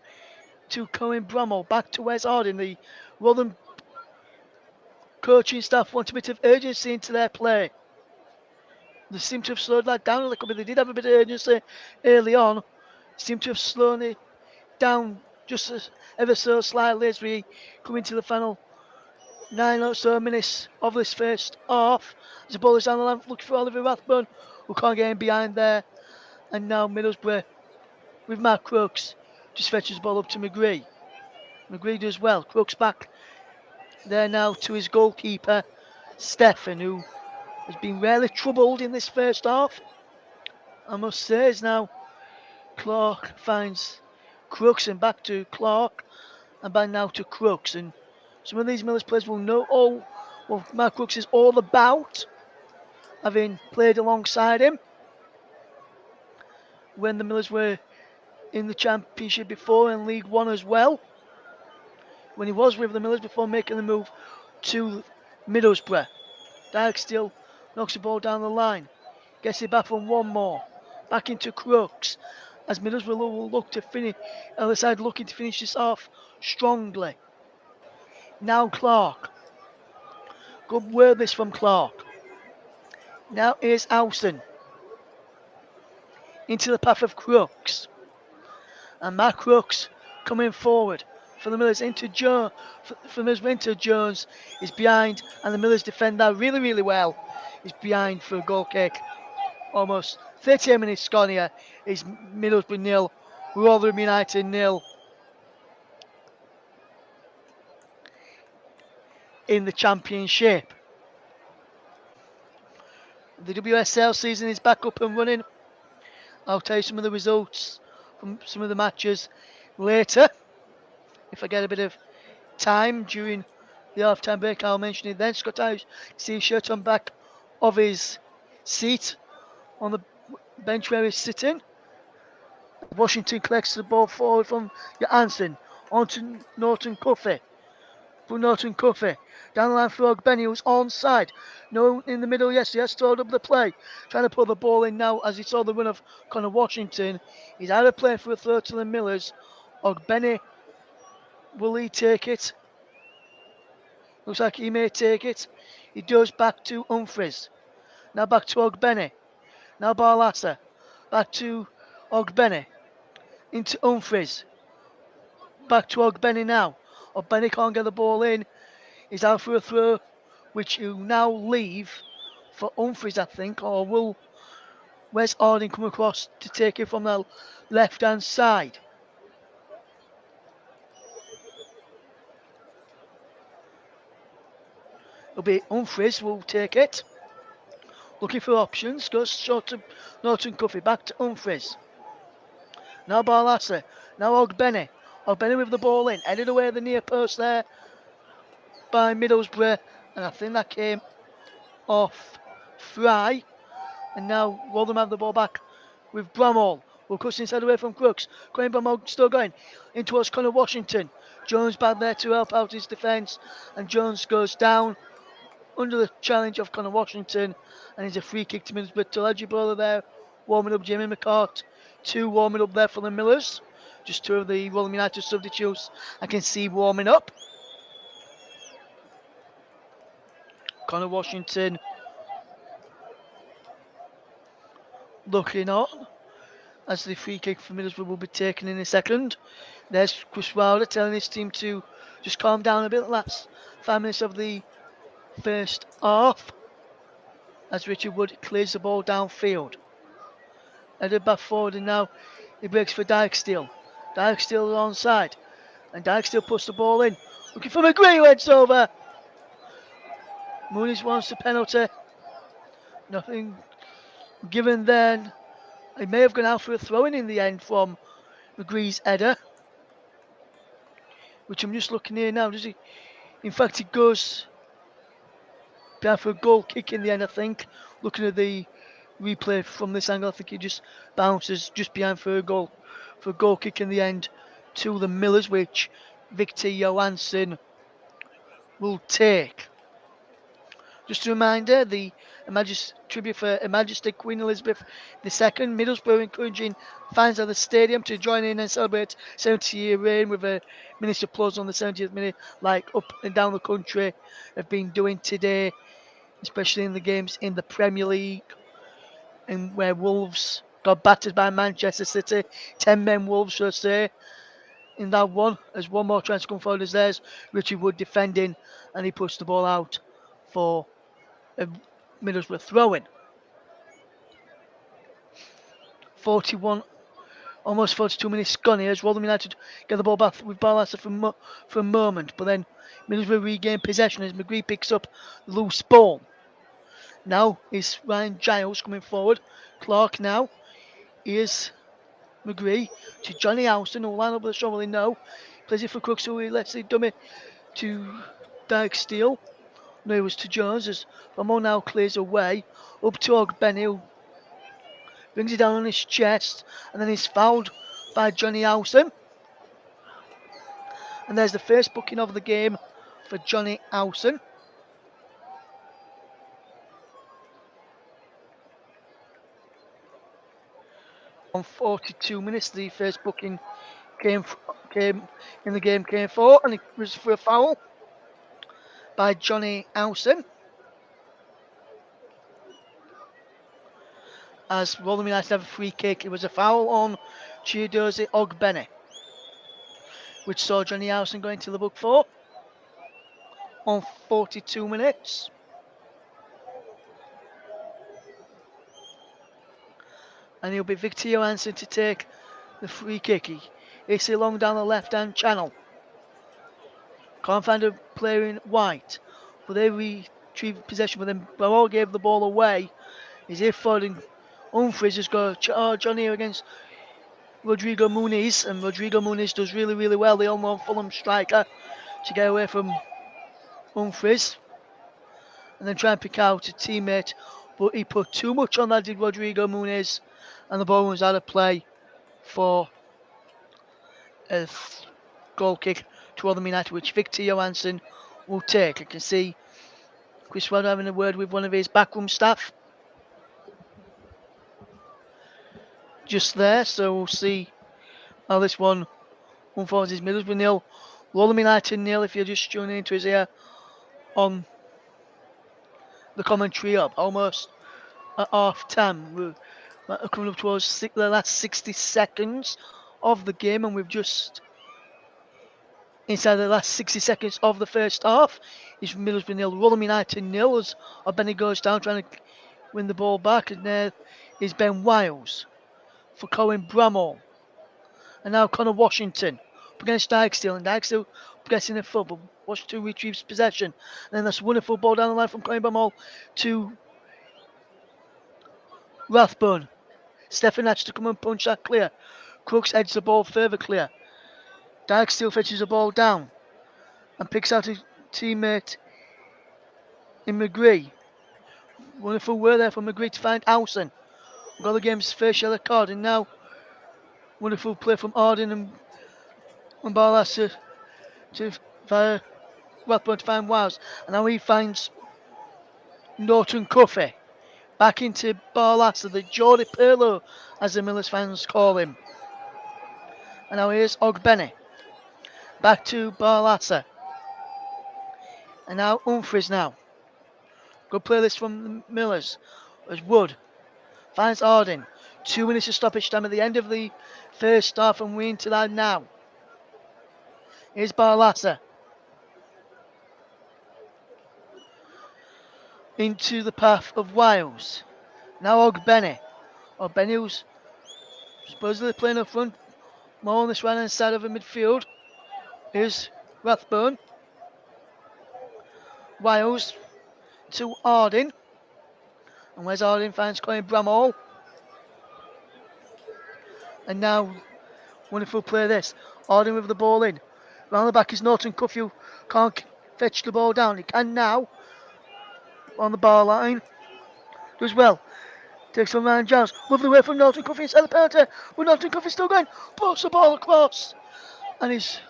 to Cohen Bramall. Back to Wes Arden. The Rotherham coaching staff want a bit of urgency into their play. They seem to have slowed that down a little bit. They did have a bit of urgency early on. Seem to have slowed it down just ever so slightly as we come into the final 9 or so minutes of this first half. As the ball is down the line looking for Oliver Rathbone, who can't get in behind there. And now Middlesbrough with Mark Crooks just fetches the ball up to McGree. McGree does well. Crooks back there now to his goalkeeper, Stefan, who has been rarely troubled in this first half. I must say, is now Clark finds Crooks and back to Clark and back now to Crooks. And some of these Millers players will know what Mark Crooks is all about, having played alongside him when the Millers were in the Championship before and League One as well. When he was with the Millers before making the move to Middlesbrough. Dyke still knocks the ball down the line. Gets it back from one more. Back into Crooks. As Middlesbrough will look to finish, other side looking to finish this off strongly. Now Clark. Good word this from Clark. Now here's Howson. Into the path of Crooks. And Matt Crooks coming forward for the Millers into Jones. For the Millers into Jones is behind, and the Millers defend that really, really well. He's behind for a goal kick. Almost 38 minutes gone here. Is Middlesbrough 0, Rotherham United 0. In the Championship. The WSL season is back up and running. I'll tell you some of the results from some of the matches later. If I get a bit of time during the half-time break, I'll mention it then. Scott Ives, see his shirt on back of his seat on the bench where he's sitting. Washington collects the ball forward from Johansson onto Norton Cuffy. For Norton Cuffy. Down the line for Ogbenny, who's onside. No in the middle, yes, he has stored up the play. Trying to put the ball in now as he saw the run of Connor Washington. He's out of play for a throw to the Millers. Ogbenny, will he take it? Looks like he may take it. He does, back to Humphries. Now back to Ogbenny. Now Barlasser. Back to Ogbenny. Into Humphries. Back to Ogbenny now. Ogbenny can't get the ball in. He's out for a throw, which will now leave for Humphries, I think, or will Wes Arden come across to take it from the left-hand side? It'll be Humphries will take it. Looking for options, goes short to Norton Cuffy, back to Humphries. Now Barlasser, now Ogbenny. Ogbenny with the ball in, headed away the near post there by Middlesbrough, and I think that came off Fry, and now Rotherham have the ball back with Bramall. Will cuts inside away from Crooks. Graham Bramall still going in towards Connor Washington. Jones back there to help out his defence, and Jones goes down under the challenge of Connor Washington, and it's a free kick to Middlesbrough. Talaji Bowler there warming up. Jimmy McCart, two warming up there for the Millers. Just two of the Rotherham United substitutes I can see warming up. Connor Washington looking on as the free kick for Middlesbrough will be taken in a second. There's Chris Wilder telling his team to just calm down a bit. Last 5 minutes of the first half as Richard Wood clears the ball downfield. Headed back forward, and now he breaks for Dykesteel. Dykesteel is onside, and Dykesteel puts the ball in. Looking for McGree, who heads over. Mooney's wants the penalty. Nothing given then. He may have gone out for a throw-in the end from McGree's header, which I'm just looking here now. Does he? In fact, he goes down for a goal kick in the end, I think. Looking at the replay from this angle, I think he just bounces just behind for a goal kick in the end to the Millers, which Victor Johansson will take. Just a reminder, the tribute for Her Majesty Queen Elizabeth II, Middlesbrough encouraging fans of the stadium to join in and celebrate 70-year reign with a minute's applause on the 70th minute, like up and down the country have been doing today, especially in the games in the Premier League, and where Wolves got battered by Manchester City. 10 men Wolves, should I say, in that one. As one more chance to come forward as there's Richard Wood defending, and he puts the ball out for Middlesbrough throw-in. 41, almost 42 minutes gone here as Rotherham United get the ball back with Barlaser for a moment, but then Middlesbrough regain possession as McGree picks up the loose ball. Now is Ryan Giles coming forward. Clark now. Here's McGree to Johnny Houston, who'll line up with the shovel. No. Plays it for Crooks, who he lets the dummy to Dykesteel. No, it was to Jones as Ramon now clears away. Up to Ogbenny, who brings it down on his chest, and then he's fouled by Johnny Houston. And there's the first booking of the game for Johnny Houston. On 42 minutes, the first booking came for, and it was for a foul by Johnny Houston. As Rotherham United have a free kick, it was a foul on Chiedozie Ogbenny, which saw Johnny Houston going to the book for on 42 minutes. And it'll be Victor Johansson to take the free kick. It's along down the left-hand channel. Can't find a player in white, but they retrieve possession, but then Barol gave the ball away. He's here forwarding. Humphries has got Johnny against Rodrigo Muniz, and Rodrigo Muniz does really, really well, the unknown Fulham striker, to get away from Humphries and then try and pick out a teammate, but he put too much on that, did Rodrigo Muniz, and the ball was out of play for a goal kick to Rotherham United, which Victor Johansson will take. I can see Chris Wilder having a word with one of his backroom staff just there, so we'll see how this one unfolds. Is Middlesbrough 0, Rotherham United 0, if you're just tuning into us here on the commentary up, almost at half time. We're coming up towards the last 60 seconds of the game, and we've just inside the last 60 seconds of the first half. Is Middlesbrough 0, Rotherham United 0, as Benny goes down trying to win the ball back, and there is Ben Wiles for Colin Bramall. And now Connor Washington up against Dykesteel, and Dykesteel getting a foot, but Washington retrieves possession. And then that's a wonderful ball down the line from Colin Bramall to Rathbone. Stefan Hatch to come and punch that clear. Crooks heads the ball further clear. Dykesteel fetches the ball down and picks out his teammate in McGree. Wonderful work there from McGree to find Howson. Got the game's first yellow card, and now wonderful play from Arden and Barlas to via Rathbone to find Wiles. And now he finds Norton Cuffey. Back into Barlassa, the Geordie Perlo, as the Millers fans call him. And now here's Ogbenny. Back to Barlassa. And now Humphries now. Good play this from the Millers. As Wood finds Arden. 2 minutes of stoppage time at the end of the first half, and we're into that now. Here's Barlassa. Into the path of Wiles. Now Ogbenny. Ogbenny who's supposedly playing up front, more on this right hand side of the midfield. Here's Rathbone. Wiles to Arden. And where's Arden finds Colin Bramall. And now, wonderful play this. Arden with the ball in. Round the back is Norton Cuffey, who can't fetch the ball down. He can now. On the bar line. Does well. Takes from Ryan Giles. Lovely way from Norton Cuffey inside the penalty. But Norton Cuffey still going. Puts the ball across. And he's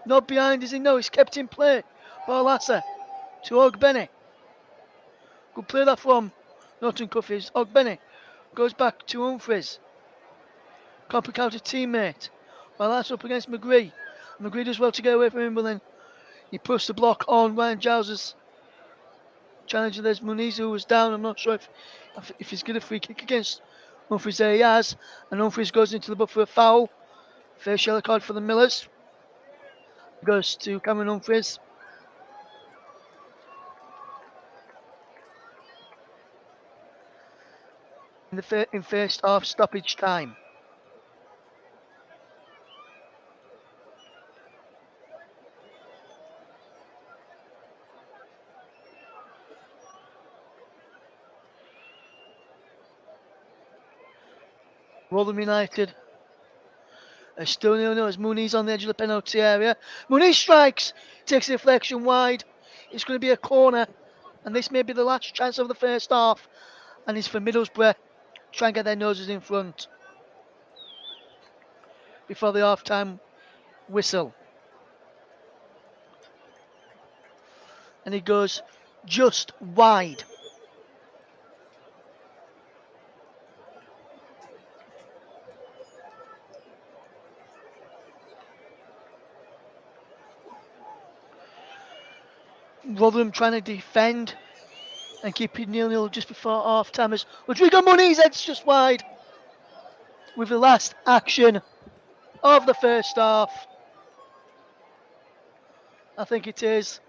not behind, is he? No, he's kept in play. Barlassa to Ogbenny. Good play that from Norton Cuffey. Ogbenny goes back to Humphries. Can't pick out a teammate. Well, that's up against McGree. McGree does well to get away from him, but then he puts the block on Ryan Giles' challenger. There's Muniz, who was down. I'm not sure if he's got a free kick against Humphries. There he has. And Humphries goes into the book for a foul. First yellow card for the Millers. Goes to Cameron Humphries. In first half stoppage time. Rotherham United are still 0-0 as Muniz on the edge of the penalty area. Muniz strikes, takes the deflection wide. It's going to be a corner, and this may be the last chance of the first half. And it's for Middlesbrough. Try and get their noses in front before the half-time whistle. And he goes just wide. Rotherham trying to defend and keep it 0-0 just before half-time as Rodrigo Muniz heads just wide with the last action of the first half. I think it is.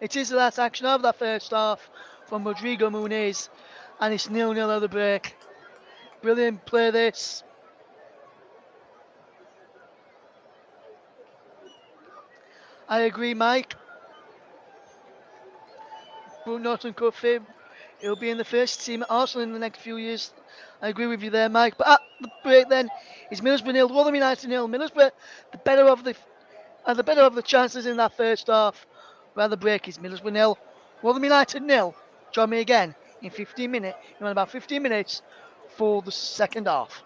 It is the last action of that first half from Rodrigo Muniz, and it's 0-0 at the break. Brilliant play this. I agree, Mike. Norton Cuffey, he'll be in the first team at Arsenal in the next few years. I agree with you there, Mike. But at the break then, is Middlesbrough 0, Rotherham United 0. Middlesbrough, the better of the chances in that first half. Where the break is Middlesbrough 0, Rotherham United 0. Join me again in about 15 minutes for the second half.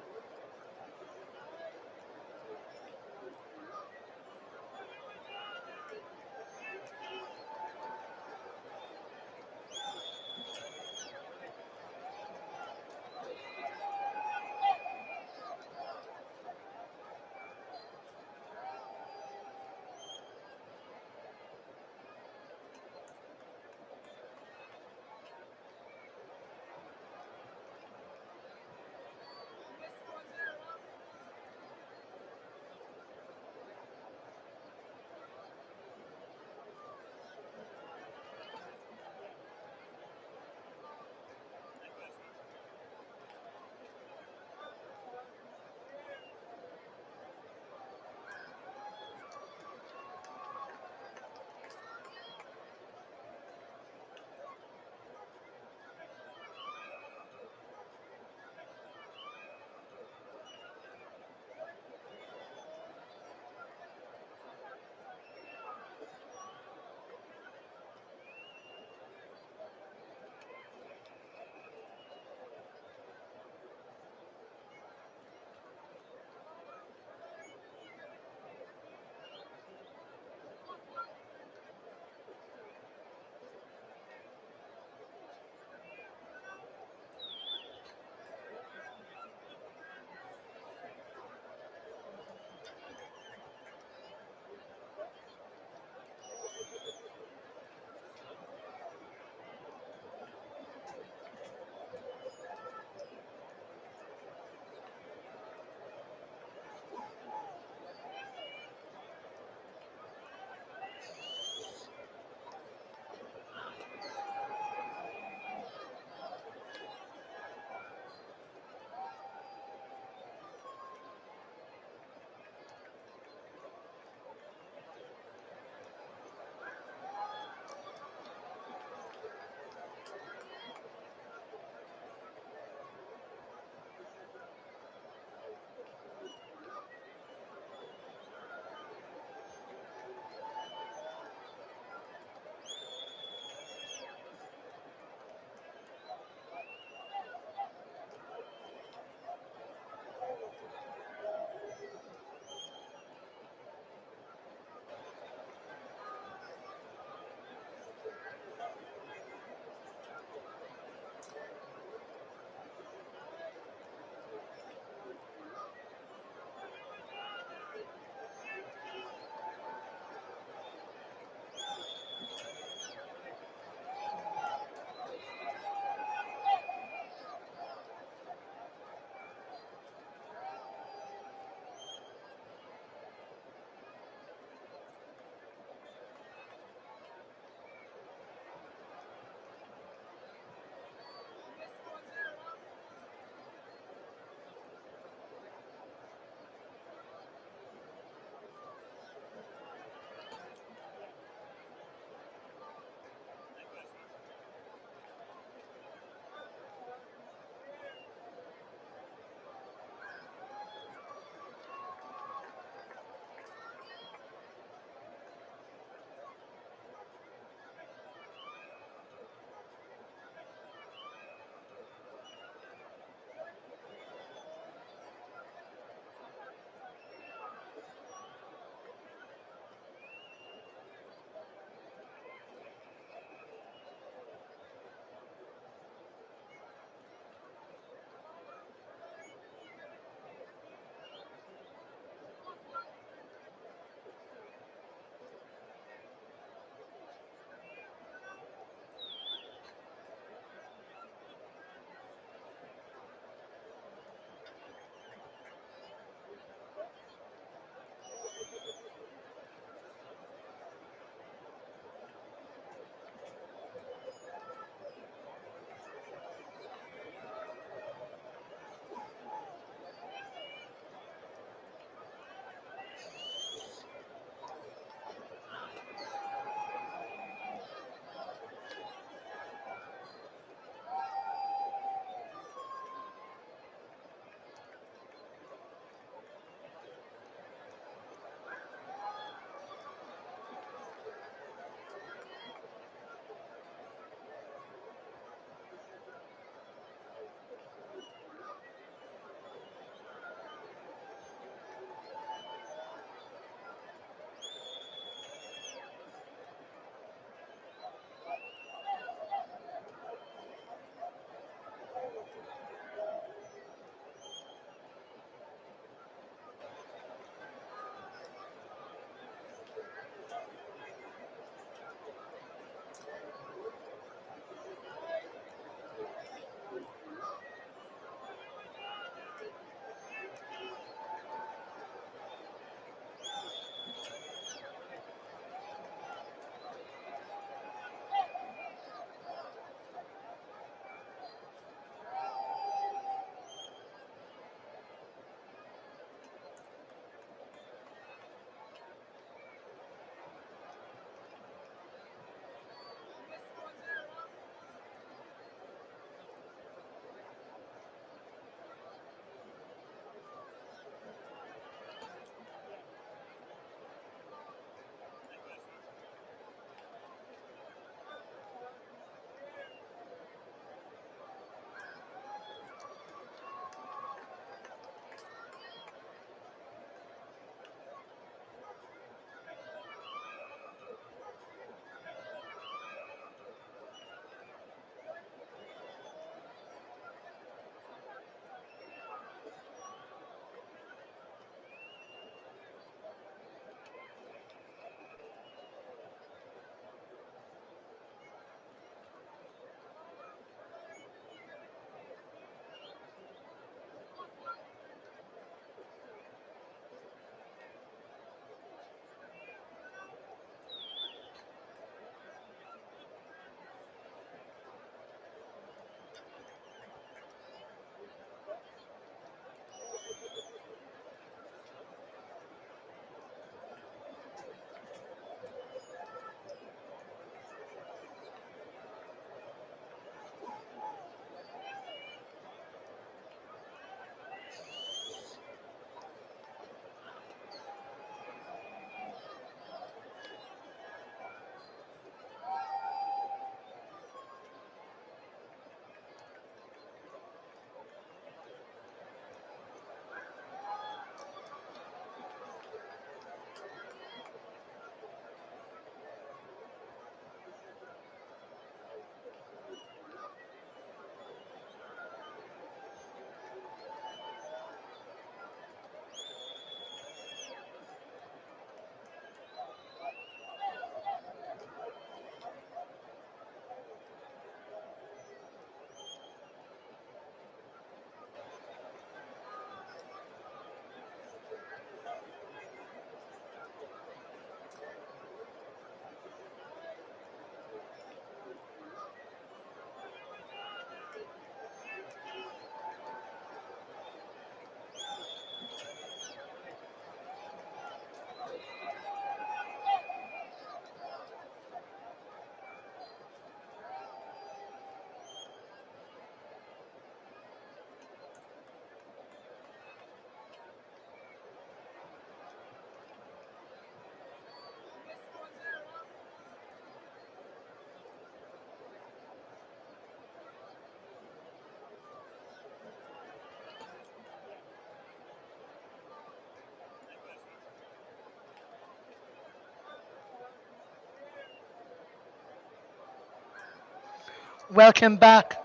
Welcome back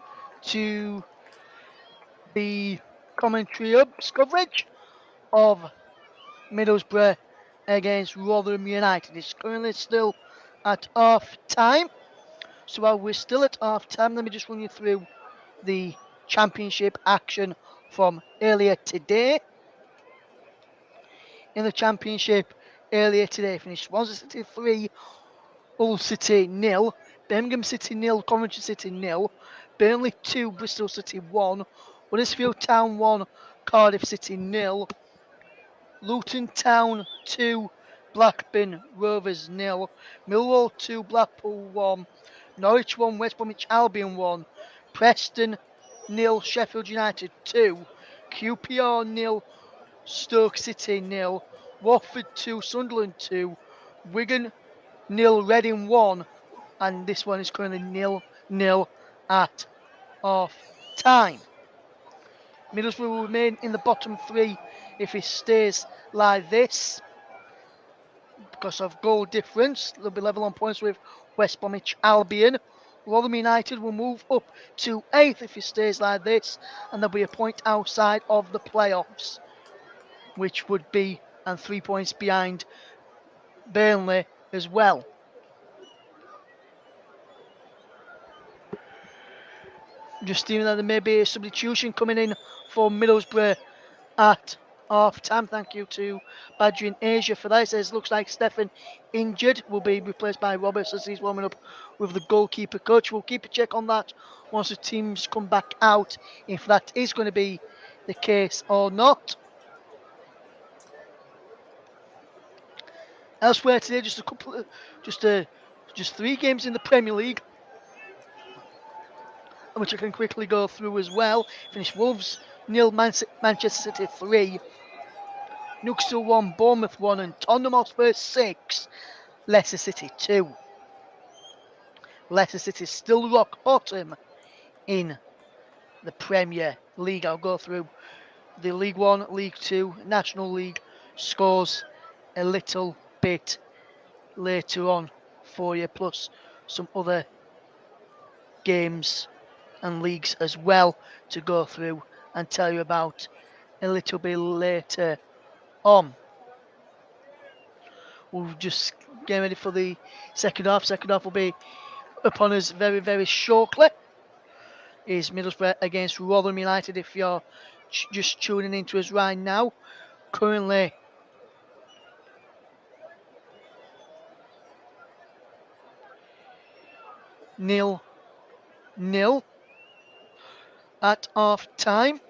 to the commentary hubs coverage of Middlesbrough against Rotherham United. It's currently still at half time. So while we're still at half time, let me just run you through the championship action from earlier today. In the championship earlier today, finished Swansea City 3, Hull City 0, Birmingham City 0, Coventry City 0, Burnley 2, Bristol City 1, Huddersfield Town 1, Cardiff City 0, Luton Town 2, Blackburn Rovers 0, Millwall 2, Blackpool 1, Norwich 1, West Bromwich Albion 1, Preston 0, Sheffield United 2, QPR 0, Stoke City 0, Watford 2, Sunderland 2, Wigan 0, Reading 1, and this one is currently 0-0 at half time. Middlesbrough will remain in the bottom three if it stays like this because of goal difference. They'll be level on points with West Bromwich Albion. Rotherham United will move up to 8th if it stays like this, and there'll be a point outside of the playoffs, which would be and 3 points behind Burnley as well. Just seeing that there may be a substitution coming in for Middlesbrough at half time. Thank you to Badger in Asia for that. It says looks like Stefan injured, will be replaced by Roberts as he's warming up with the goalkeeper coach. We'll keep a check on that once the teams come back out, if that is going to be the case or not. Elsewhere today, just 3 games in the Premier League, which I can quickly go through as well. Finished Wolves 0, Manchester City 3, Newcastle 1, Bournemouth 1, and Tottenham Hotspur 6, Leicester City 2. Leicester City still rock bottom in the Premier League. I'll go through the League 1, League 2, National League scores a little bit later on for you, plus some other games and leagues as well to go through and tell you about a little bit later on. We'll just get ready for the second half. Second half will be upon us very, very shortly. Is Middlesbrough against Rotherham United. If you're just tuning into us right now, currently nil at half time.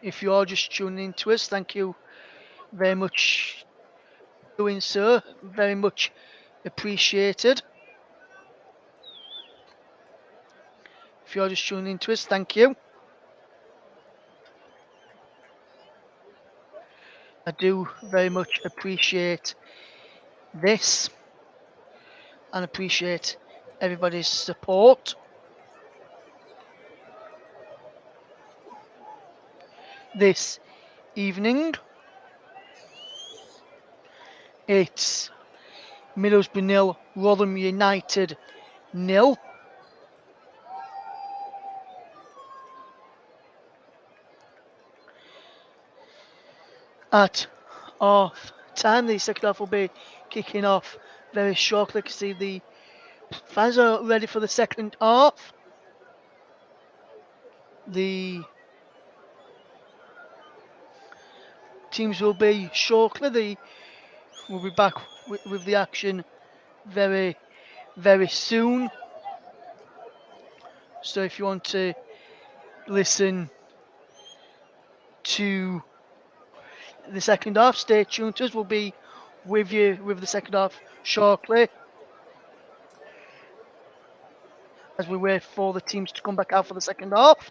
If you are just tuning into us, thank you very much for doing so. Very much appreciated. If you're just tuning into us, thank you. I do very much appreciate this and appreciate everybody's support. This evening, it's Middlesbrough 0, Rotherham United 0. At half time, the second half will be kicking off very shortly. You can see the fans are ready for the second half. The teams will be shortly. We'll be back with the action very, very soon. So if you want to listen to the second half, stay tuned to us. We'll be with you with the second half shortly as we wait for the teams to come back out for the second half.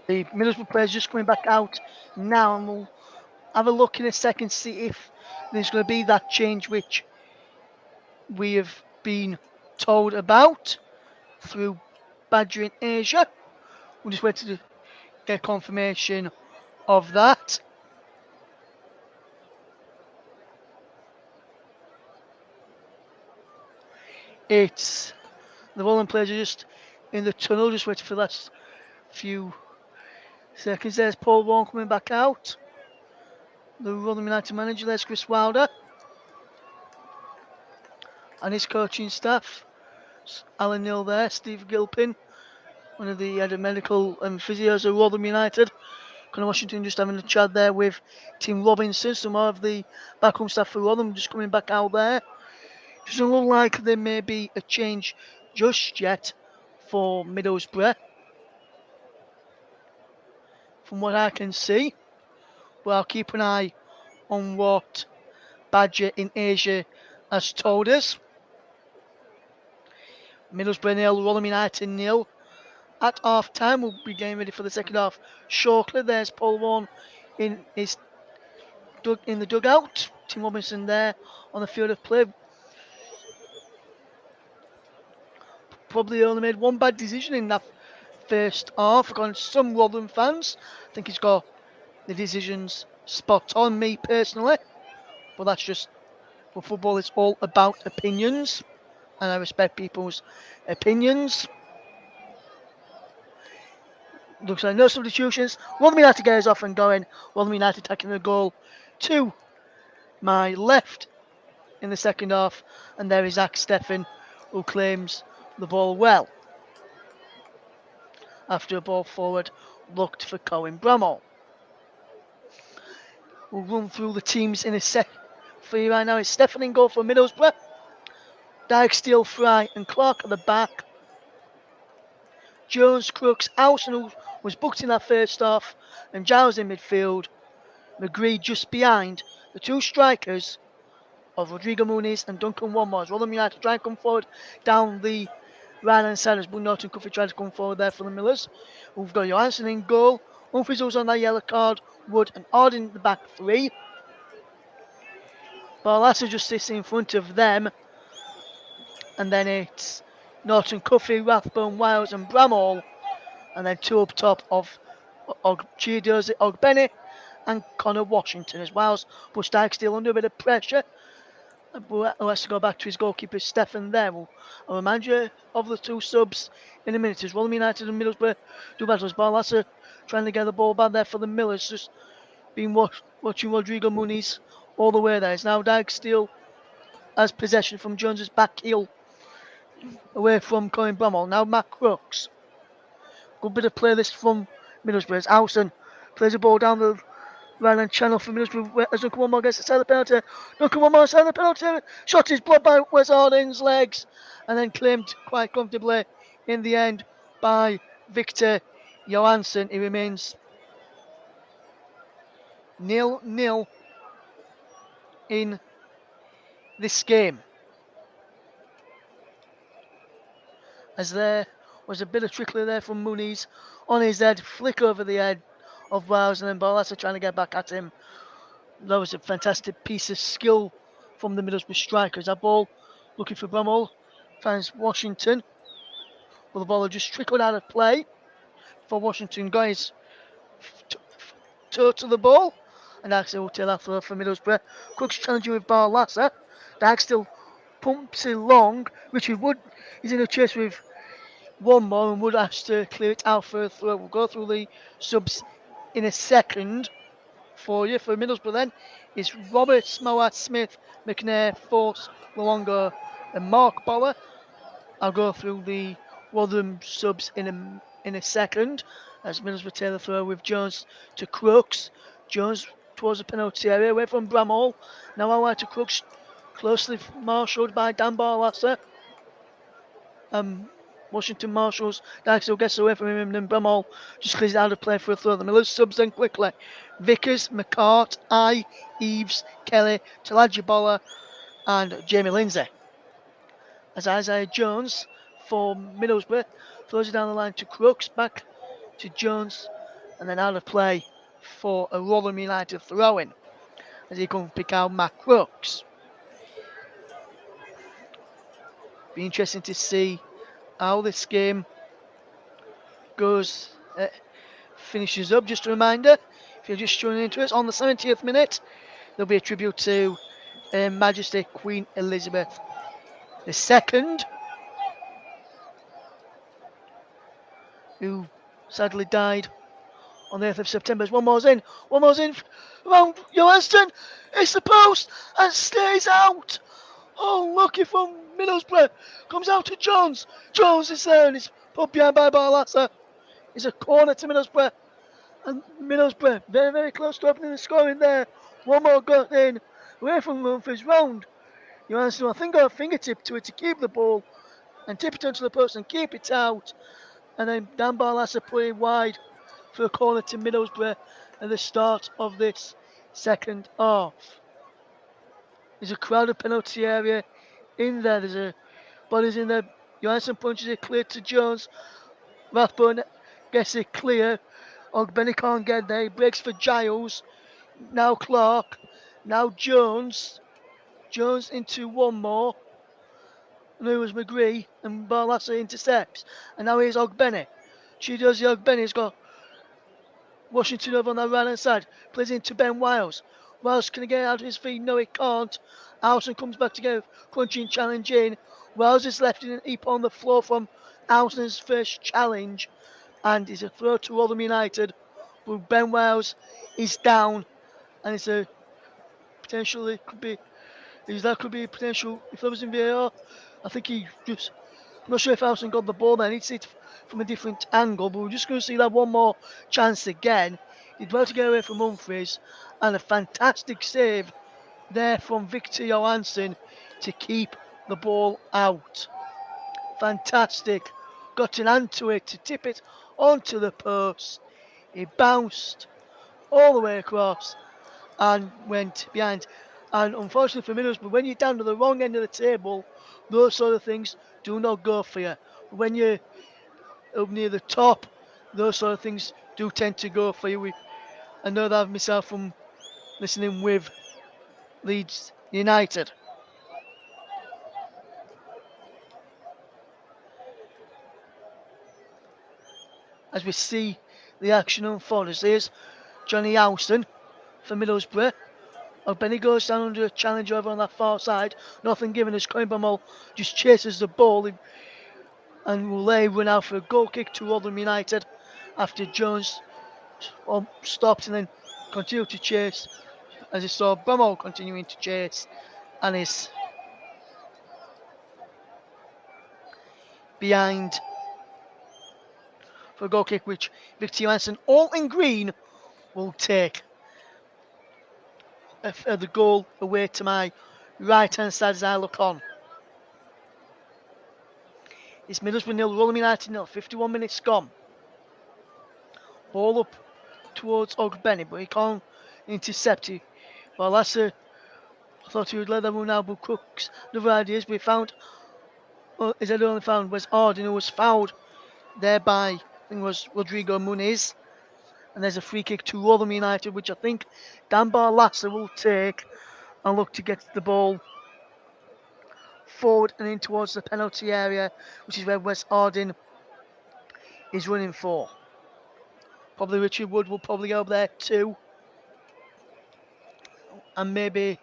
The Middlesbrough players just coming back out now, and we'll have a look in a second to see if there's going to be that change which we have been told about through Badger in Asia. We'll just wait to get confirmation of that. It's the Rotherham players are just in the tunnel, just waiting for the last few seconds. There's Paul Vaughan coming back out. The Rotherham United manager, there's Chris Wilder. And his coaching staff. Alan Neil there, Steve Gilpin, one of the head of medical and physios of Rotherham United. Connor Washington just having a chat there with Tim Robinson, some more of the backroom staff for Rotherham just coming back out there. Doesn't look like there may be a change just yet for Middlesbrough, from what I can see. But I'll keep an eye on what Badger in Asia has told us. Middlesbrough nil, Rotherham United nil. At half time, we'll be getting ready for the second half shortly. There's Paul Vaughan in the dugout. Tim Robinson there on the field of play. Probably only made one bad decision in that first half against some Rotherham fans. I think he's got the decisions spot on, me personally. But that's just what football is all about, opinions. And I respect people's opinions. Looks like no substitutions. Rotherham United gets off and going. Rotherham United taking the goal to my left in the second half. And there is Zach Steffen, who claims the ball well. After a ball forward looked for Colin Bramall. We'll run through the teams in a sec for you right now. It's Steffen in goal for Middlesbrough. Dyke, Steele, Fry and Clark at the back. Jones, Crooks, Howson, who was booked in that first half, and Giles in midfield. McGree just behind the two strikers of Rodrigo Muniz and Duncan Wanmore. As Rotherham United try and come forward down the right hand side as Norton Cuffy tried to come forward there for the Millers. We've got Johansson in goal. Humphries was on that yellow card. Wood and Arden in the back three. Barlaser just sits in front of them. And then it's Norton Cuffy, Rathbone, Wiles and Bramall. And then two up top of Chiedozi, Ogbene and Connor Washington as well. Bush Dyke still under a bit of pressure. But has to go back to his goalkeeper, Steffen there. I'll remind you of the two subs in a minute. As Rotherham United and Middlesbrough do battles. Barlaser trying to get the ball back there for the Millers. Just been watching Rodrigo Muniz all the way there. It's now Dyke still has possession from Jones's back heel away from Colin Bramall. Now Matt Crooks. Good bit of play this from Middlesbrough. As Howson plays the ball down the right hand channel for Middlesbrough as Duncan Wanmore gets the side of the penalty. Duncan Wanmore side of the penalty. Shot is blocked by Wes Harding's legs and then claimed quite comfortably in the end by Victor Johansson. He remains 0-0 in this game. As there was a bit of trickler there from Muniz on his head, flick over the head of Wiles, and then Barlaser trying to get back at him. That was a fantastic piece of skill from the Middlesbrough strikers. That ball looking for Bramall, finds Washington. Well, the ball had just trickled out of play for Washington. Guys, toe to the ball, and Dyke will take that throw for Middlesbrough. Crooks challenging with Barlaser. Dyke still pumps it long. Richard Wood is in a chase with one more, and Wood has to clear it out for a throw. We'll go through the subs in a second for you. For Middlesbrough then is Roberts, Mowat, Smith, McNair, Force, Luongo and Mark Bauer. I'll go through the Rotherham subs in a second as Middlesbrough take the throw with Jones to Crooks. Jones towards the penalty area away from Bramall. Now out to Crooks, closely marshalled by Dan Barlaser. Washington marshals. Dyke still gets away from him, and then Bramall just clears it out of play for a throw. The Millers subs then quickly. Vickers, McCart, Eves, Kelly, Talajibola and Jamie Lindsay. As Isaiah Jones for Middlesbrough throws it down the line to Crooks, back to Jones, and then out of play for a Rotherham United throw-in as he comes pick out Matt Crooks. Be interesting to see how this game goes, finishes up. Just a reminder, if you're just tuning into us, on the 70th minute, there'll be a tribute to Majesty Queen Elizabeth II, who sadly died on the 8th of September. As one more's in, round Johansson, it's the post, and stays out. Oh, lucky from Middlesbrough, comes out to Jones. Jones is there, and it's put behind by Barlasser. It's a corner to Middlesbrough, and Middlesbrough very, very close to opening the scoring there. One more got in, away from Mumford's round. Johansson, I think, got a fingertip to it to keep the ball, and tip it onto the post and keep it out. And then Dan Barlasser put it wide for a corner to Middlesbrough at the start of this second half. There's a crowded penalty area in there. There's a bodies in there. Johansson punches it clear to Jones. Rathbone gets it clear. Ogbenny can't get there. He breaks for Giles. Now Clark. Now Jones. Jones into one more. And it was McGree, and Barlasser intercepts. And now here's Ogbenny. She does the Ogbenny. He's got Washington over on the right hand side. Plays into Ben Wiles. Wiles can he get out of his feet? No, he can't. Alson comes back to go crunching challenge in. Wiles is left in an heap on the floor from Alson's first challenge. And it's a throw to Rotherham United. But Ben Wiles is down. And it's a potential, it could be, that could be a potential, if there was in VAR. I think he just, I'm not sure if Alson got the ball there. I need to see it from a different angle, but we're just going to see that one more chance again. Did well to get away from Humphries, and a fantastic save there from Victor Johansson to keep the ball out. Fantastic. Got an hand to it to tip it onto the post. It bounced all the way across and went behind. And unfortunately for Middlesbrough, when you're down to the wrong end of the table, those sort of things do not go for you. But when you're up near the top, those sort of things do tend to go for you. I know that myself from listening with Leeds United. As we see the action unfold, as there's Johnny Alston for Middlesbrough. Benny goes down under a challenge over on that far side. Nothing given as Coimbra just chases the ball and will lay run out for a goal kick to Rotherham United after Jones stopped and then continued to chase, as he saw Brummel continuing to chase and is behind for a goal kick, which Victor Johansson, all in green, will take. The goal away to my right hand side as I look on. It's Middlesbrough 0, Rotherham United 0, 51 minutes gone. Ball up towards Ogbenny, but he can't intercept it. Well, that's I thought he would let them run out, but Cook's another ideas. We found, is that only found was Arden, who was fouled there by, I think it was Rodrigo Muniz. And there's a free kick to Rotherham United, which I think Dan Barlasser will take and look to get the ball forward and in towards the penalty area, which is where Wes Arden is running for. Probably Richard Wood will probably go up there too. And maybe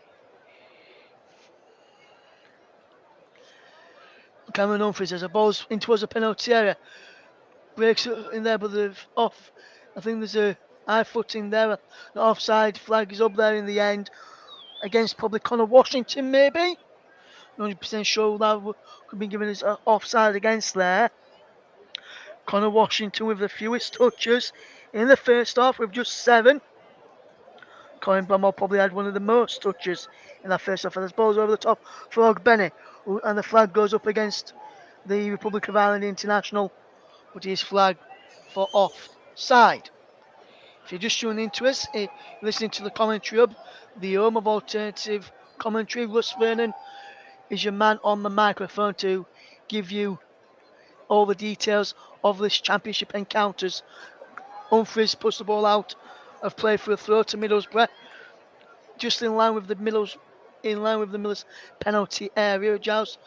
Cameron Humphries as a ball's in towards the penalty area. Breaks in there, but the off. I think there's a high footing there. The offside flag is up there in the end against probably Connor Washington, maybe. 100% sure that could be given as offside against there. Connor Washington with the fewest touches in the first half with just 7. Colin Brummel probably had one of the most touches in that first half. And there's balls over the top for Ogbenny, and the flag goes up against the Republic of Ireland international, but he is flagged for offside. If you're just tuning into us, listening to the commentary hub, the home of alternative commentary, Russ Vernon is your man on the microphone to give you all the details of this championship encounters. Humphries puts the ball out of play for a throw to Middlesbrough, just in line with the Millers penalty area. Giles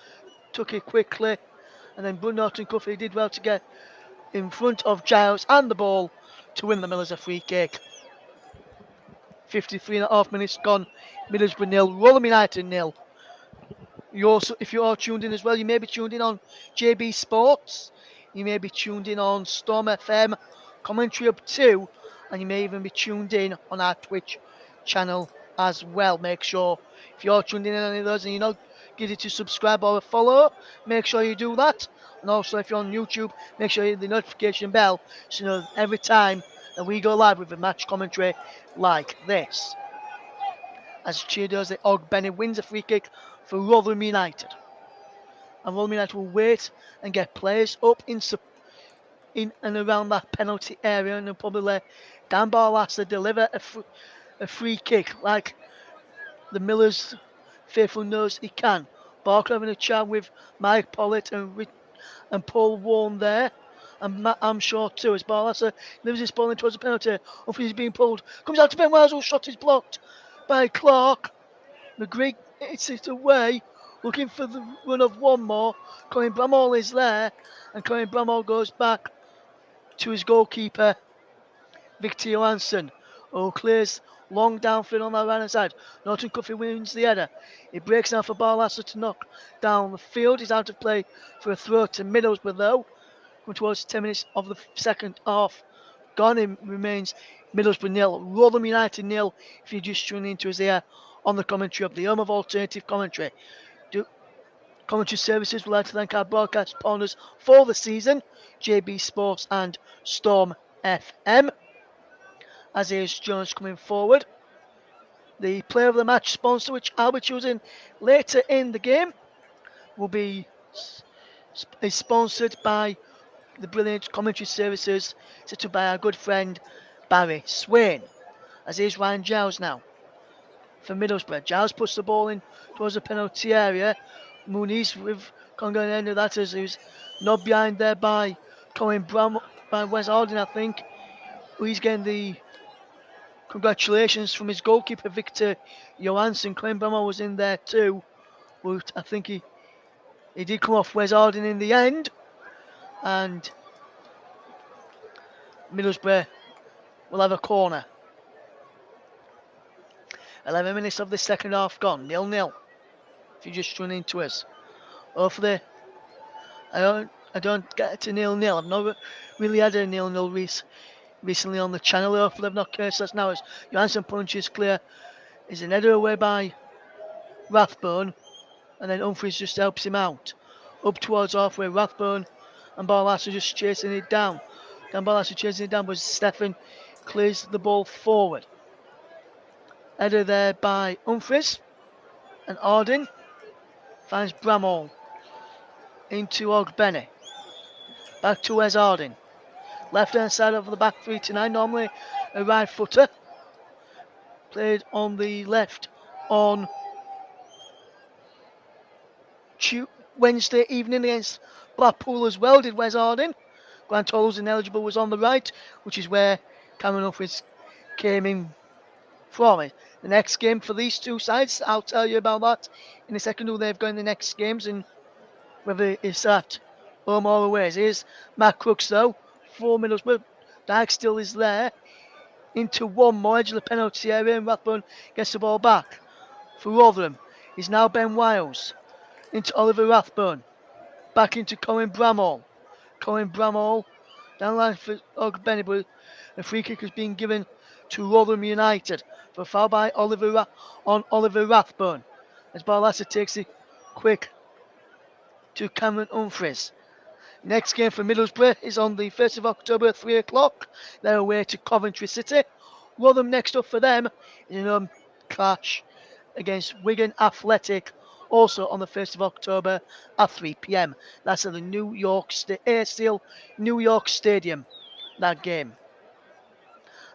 took it quickly, and then Bud Norton Cuffy did well to get in front of Giles and the ball to win the Millers a free kick. 53.5 minutes gone. Middlesbrough 0, Rotherham United 0. You also, if you are tuned in as well, you may be tuned in on JB Sports. You may be tuned in on Storm FM, Commentary Up 2, and you may even be tuned in on our Twitch channel as well. Make sure, if you're tuned in on any of those and you're not get it to subscribe or follow, make sure you do that. And also, if you're on YouTube, make sure you hit the notification bell so you know every time that we go live with a match commentary like this. As Cheerdoes, the Og Bennett wins a free kick for Rotherham United. And Rotherham United will wait and get players up in and around that penalty area, and they'll probably let Dan Barlaser deliver a free kick like the Millers faithful knows he can. Barker having a chat with Mike Pollitt and Paul Warren there. And Matt Amshaw too, as Barlaser delivers his ball in towards the penalty. Humphries is being pulled. Comes out to Ben Wiles, whose shot is blocked by Clark. McGree hits it away, looking for the run of one more. Colin Bramall is there, and Colin Bramall goes back to his goalkeeper, Victor Johansson, who clears long downfield on that right hand side. Norton Cuffy wins the header. It breaks now for Barlaser to knock down the field. He's out of play for a throw to Middlesbrough though. Coming towards 10 minutes of the second half. Gone in remains Middlesbrough 0, Rotherham United 0. If you're just tuning into us here on the commentary of the home of alternative commentary. Commentary services would like to thank our broadcast partners for the season, JB Sports and Storm FM. As here's Jones coming forward. The player of the match sponsor, which I'll be choosing later in the game, will be is sponsored by the brilliant commentary services set up by our good friend Barry Swain. As here's Ryan Giles now for Middlesbrough. Giles puts the ball in towards the penalty area. Mooney's with Congo at the end of that as he's not behind there by Colin Bram by Wes Harding, I think. He's getting the congratulations from his goalkeeper Victor Johansson. Colin Bramall was in there too. But I think he did come off Wes Harding in the end. And Middlesbrough will have a corner. 11 minutes of the second half gone, 0-0. If you just run into us. Hopefully, I don't get to 0-0. I've not really had a 0-0 recently on the channel. Hopefully, I've not cursed us now as Johansson punches clear. Is an header away by Rathbone, and then Humphries just helps him out. Up towards halfway, Rathbone and Barlaser just chasing it down. Dan Barlaser chasing it down, but Stefan clears the ball forward. Header there by Humphries, and Harding finds Bramall into Ogbene. Back to Wes Harding. Left hand side of the back 3 to 9, normally a right footer. Played on the left on Wednesday evening against Blackpool as well, did Wes Harding. Grant Hollows ineligible was on the right, which is where Cameron Humphries came in from it. The next game for these two sides, I'll tell you about that in a second, who they've got in the next games and whether it's at home or away. Here's Matt Crooks though, for Middlesbrough. Dyke still is there. Into one more, edge of the penalty area, and Rathbone gets the ball back. For Rotherham is now Ben Wiles. Into Oliver Rathbone. Back into Colin Bramall. Colin Bramall down the line for Ogbene, but a free kick has been given to Rotherham United for a foul by Oliver Rathbone. As Barlaser takes it quick to Cameron Humphries. Next game for Middlesbrough is on the 1st of October at 3 o'clock. They're away to Coventry City. Rotherham next up for them is an home clash against Wigan Athletic, also on the 1st of October at 3 p.m. That's at the ACL New York Stadium, that game.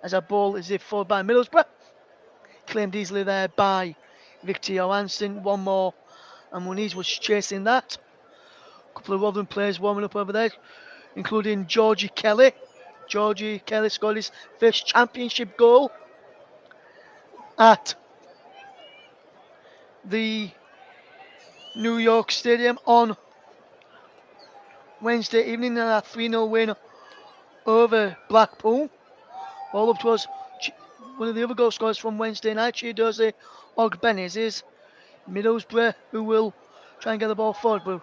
As a ball is forward by Middlesbrough. Claimed easily there by Victor Johansson. One more, and Muniz was chasing that. A couple of Rotherham players warming up over there, including Georgie Kelly. Georgie Kelly scored his first championship goal at the New York Stadium on Wednesday evening in a 3-0 win over Blackpool. Ball up towards one of the other goal scorers from Wednesday night, Chiedozie Ogbenes, is Middlesbrough, who will try and get the ball forward, but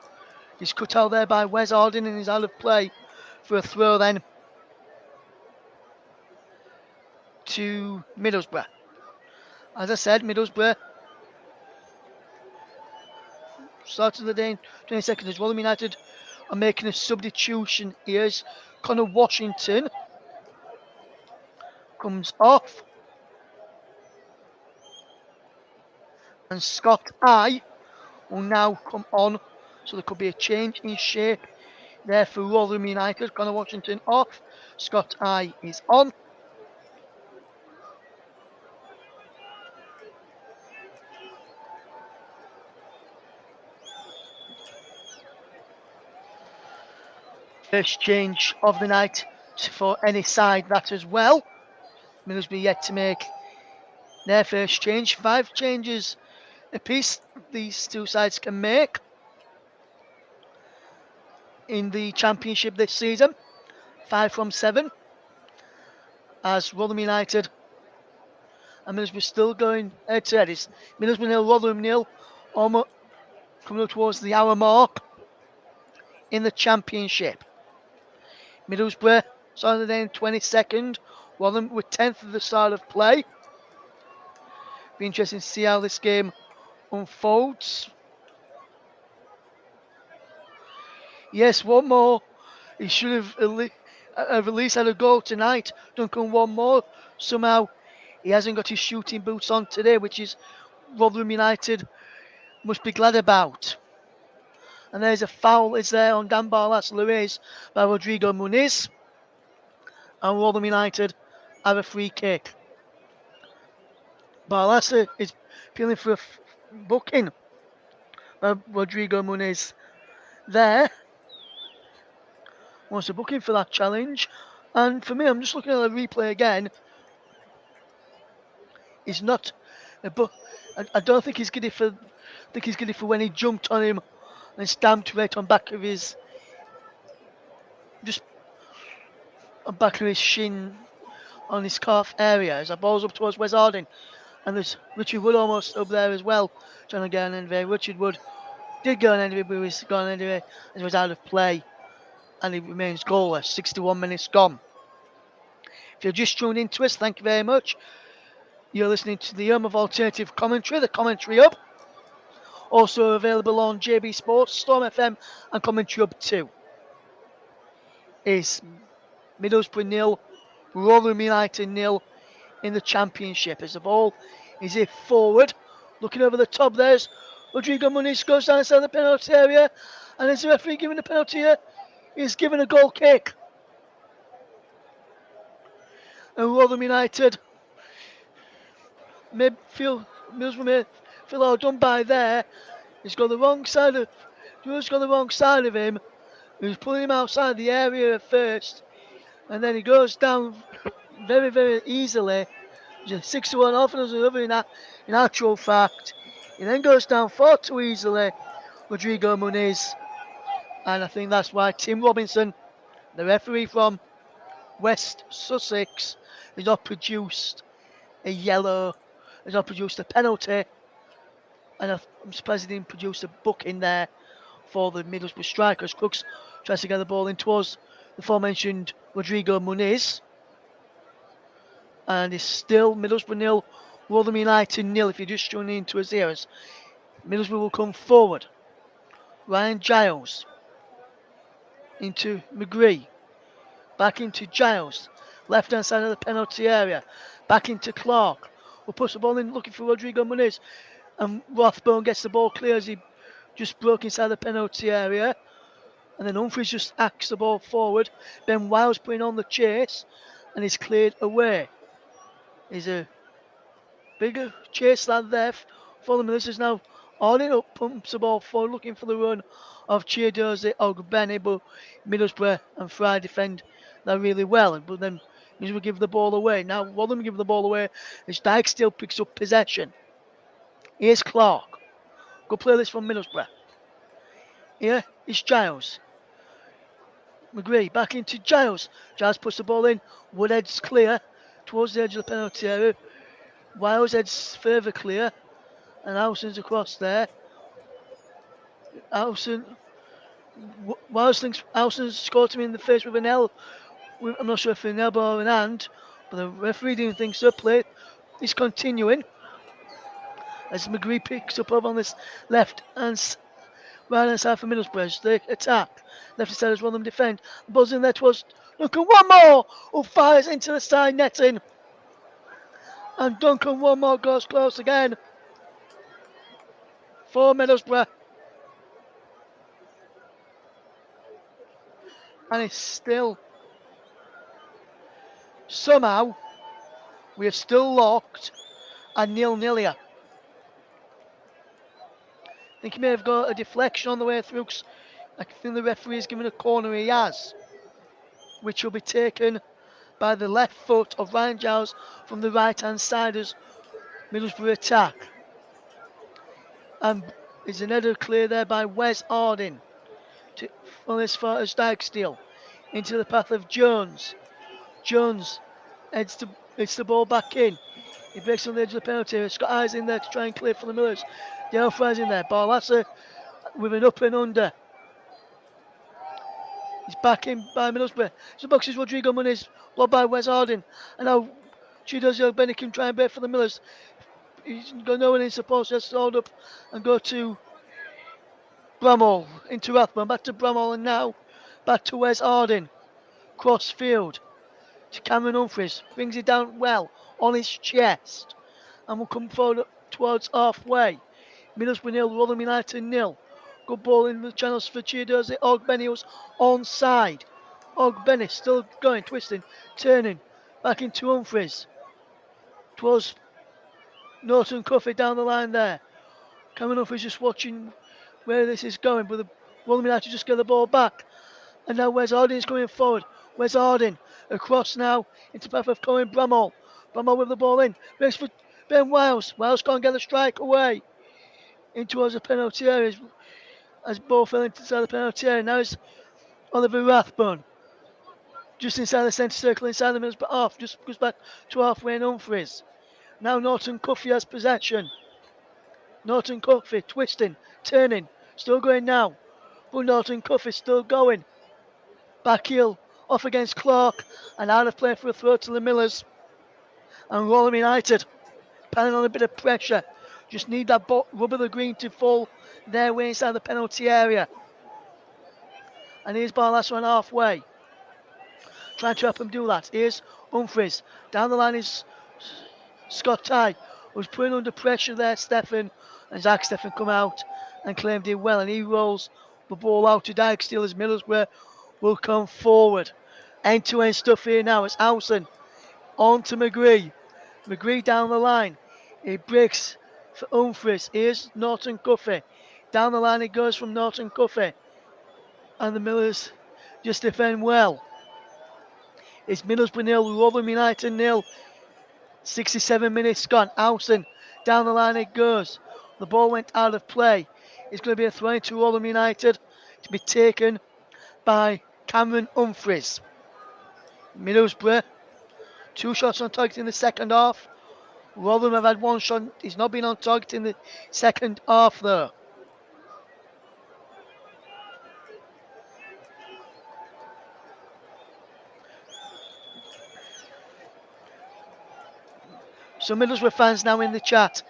he's cut out there by Wes Arden and he's out of play for a throw then to Middlesbrough. As I said, Middlesbrough started the day in 20 seconds as Rotherham United are making a substitution here as Connor Washington comes off and Scott I will now come on, so there could be a change in shape there for Rotherham United. Connor Washington off, Scott I is on. First change of the night for any side that as well. Middlesbrough yet to make their first change. 5 changes apiece these two sides can make in the Championship this season. 5 from 7. As Rotherham United and Middlesbrough still going head to head. It's Middlesbrough 0, Rotherham 0, almost coming up towards the hour mark in the Championship. Middlesbrough started in 22nd, Rotherham with 10th at the start of play. Be interesting to see how this game unfolds. Yes, one more. He should have at least had a goal tonight. Duncan, one more. Somehow he hasn't got his shooting boots on today, which is Rotherham United must be glad about. And there's a foul, is there, on Dan Barlas Luis by Rodrigo Muniz. And Rotherham United have a free kick. Barlas is appealing for a booking by Rodrigo Muniz there. Wants a booking for that challenge. And for me, I'm just looking at the replay again. He's not I don't think he's giddy for when he jumped on him and stamped right on back of his shin on his calf area as the ball's up towards Wes Harding. And there's Richard Wood almost up there as well, trying to get an end of it. Richard Wood did go an end of it, but he was gone anyway as he was out of play. And he remains goalless. 61 minutes gone. If you're just tuned into us, thank you very much. You're listening to the Home of Alternative Commentary, the Commentary Hub. Also available on JB Sports, Storm FM and Commentary Hub 2. Is Middlesbrough 0, Rotherham United 0 in the Championship. As the ball is here forward. Looking over the top, there's Rodrigo Muniz goes down inside the penalty area. And is the referee giving a penalty here? He's given a goal kick. And Rotherham United may feel outdone by there. He's got the wrong side of him. He's pulling him outside the area at first. And then he goes down very, very easily. He's 6-1 off and another in actual fact. He then goes down far too easily, Rodrigo Muniz. And I think that's why Tim Robinson, the referee from West Sussex, has not produced a yellow, has not produced a penalty. And I'm surprised he didn't produce a booking there for the Middlesbrough strikers. Crooks tries to get the ball in towards the aforementioned Rodrigo Muniz. And it's still Middlesbrough 0, Rotherham United 0 if you're just tuning into us here. Middlesbrough will come forward. Ryan Giles into McGree. Back into Giles. Left hand side of the penalty area. Back into Clark. We'll push the ball in looking for Rodrigo Muniz. And Rathbone gets the ball clear as he just broke inside the penalty area. And then Humphries just acts the ball forward. Ben Wiles putting on the chase. And he's cleared away. He's a bigger chase lad there for the Middlesbrough. Is now on it up, pumps the ball forward, looking for the run of Chiedozie Ogbene, but Middlesbrough and Fry defend that really well. But then Middlesbrough give the ball away. Now Rotherham give the ball away as Dyke still picks up possession. Here's Clark. Good play this from Middlesbrough. Here is Giles. McGree back into Giles. Giles puts the ball in. Woodhead's clear towards the edge of the penalty area. Wiles heads further clear. And Alson's across there. Alson. Wiles thinks Alson's scored him in the face with an L. I'm not sure if an elbow or an hand. But the referee didn't think so. Play is continuing. As McGree picks up over on this left and right hand side for Middlesbrough. They attack. Left side as Rotherham defend. The ball's in there towards Duncan. One more! Who fires into the side netting. And Duncan one more goes close again. For Middlesbrough. And it's still. Somehow. We are still locked. And 0-0 here. I think he may have got a deflection on the way through. I think the referee is giving a corner. He has. Which will be taken by the left foot of Ryan Giles from the right hand side as Middlesbrough attack. And is an header clear there by Wes Harding from as far as Dijksteel into the path of Jones. Jones heads the ball back in. He breaks on the edge of the penalty. He's got eyes in there to try and clear for the Millers. Dale Fry's in there. Barlasser with an up and under. He's back in by Middlesbrough. So boxes Rodrigo Muniz, blocked by Wes Harding. And now Chidozie Ogbene can try and break for the Millers. He's got no one in support, so he has to hold up and go to Bramall into Rathbone, back to Bramall, and now back to Wes Harding. Cross field to Cameron Humphries, brings it down well on his chest and will come forward towards halfway. Middlesbrough 0, Rotherham United 0. Good ball in the channels for Chidozie Ogbene, was onside. Ogbene still going, twisting, turning, back into Humphries. Towards Norton Cuffy down the line there. Cameron Humphries just watching where this is going, but the Rotherham United just get the ball back. And now Wes Harding is coming forward. Wes Harding across now into path of Colin Bramall. Bramall with the ball in. Breaks for Ben Wiles. Wiles can't get the strike away. In towards the penalty area as ball fell inside the penalty area. Now it's Oliver Rathbone. Just inside the centre circle, inside the middle, but off. Just goes back to halfway and Humphries. Now Norton Cuffy has possession. Norton Cuffy twisting, turning, still going now. But Norton Cuffy still going. Back heel, off against Clark, and out of play for a throw to the Millers. And Rotherham United, planning on a bit of pressure. Just need that rub of the green to fall their way inside the penalty area. And here's Barlas on halfway. Trying to help him do that. Here's Humphries. Down the line is Scott Tye, who's putting under pressure there, Stephen. And Zach Stephen come out and claimed it well. And he rolls the ball out to Dijksteel as Middlesbrough will come forward. End-to-end stuff here now. It's Howson on to McGree. McGree down the line. He breaks for Humphries. Here's Norton Cuffy. Down the line it goes from Norton Cuffy. And the Millers just defend well. It's Middlesbrough 0, Rotherham United 0. 67 minutes gone. Howson down the line it goes. The ball went out of play. It's going to be a throw into Rotherham United to be taken by Cameron Humphries. Middlesbrough, 2 shots on target in the second half. Rotherham have had 1 shot. He's not been on target in the second half though. So Middlesbrough fans now in the chat.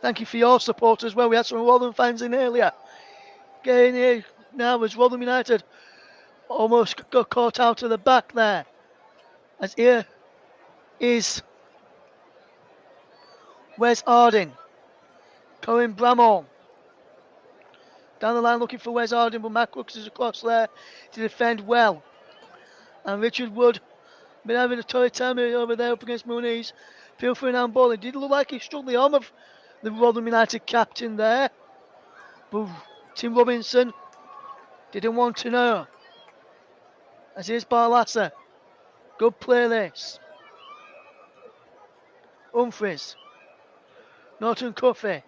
Thank you for your support as well. We had some Rotherham fans in earlier. Getting here now as Rotherham United almost got caught out of the back there. As here is Wes Harding. Colin Bramall. Down the line looking for Wes Harding, but Matt Crooks is across there to defend well. And Richard Wood been having a tough time over there up against Muniz. Feel for an handball. It did look like he struck the arm of the Rotherham United captain there. But Tim Robinson didn't want to know. As here's Barlasser. Good play this. Humphries. Norton Cuffy.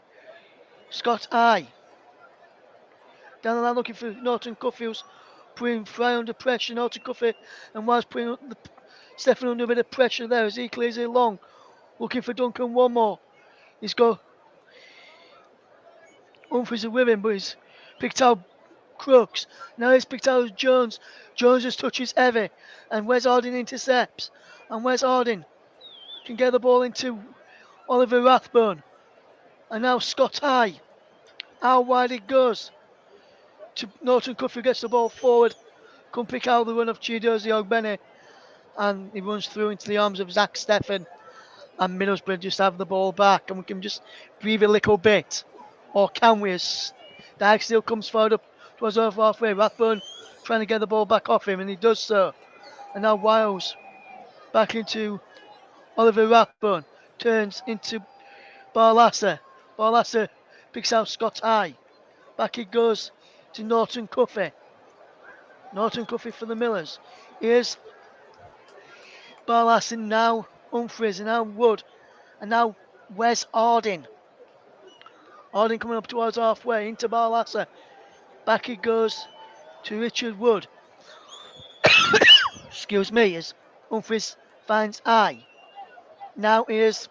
Scott Eye. Down the line looking for Norton Cuffy, who's putting Fry under pressure, now to Cuffy, and whilst putting Stefan under a bit of pressure there as he clears it long, looking for Duncan one more. He's got Humphries with him, but he's picked out Crooks. Now he's picked out Jones. Jones just touches heavy, and Wes Harding intercepts, and Wes Harding can get the ball into Oliver Rathbone, and now Scott High. How wide it goes to Norton Cuffy, gets the ball forward, can pick out the run of Chidozie Ogbene, and he runs through into the arms of Zach Steffen, and Middlesbrough just have the ball back, and we can just breathe a little bit. Or can we? As Dyke still comes forward up towards over halfway. Rathbone trying to get the ball back off him, and he does so. And now Wiles back into Oliver Rathbone, turns into Barlasser. Barlasser picks out Scott High. Back it goes to Norton Cuffy. Norton Cuffy for the Millers. Here's Barlasser, now Humphries, and now Wood, and now Wes Harding. Harding coming up towards halfway into Barlasser. Back it goes to Richard Wood. Excuse me, as Humphries finds High. Now here's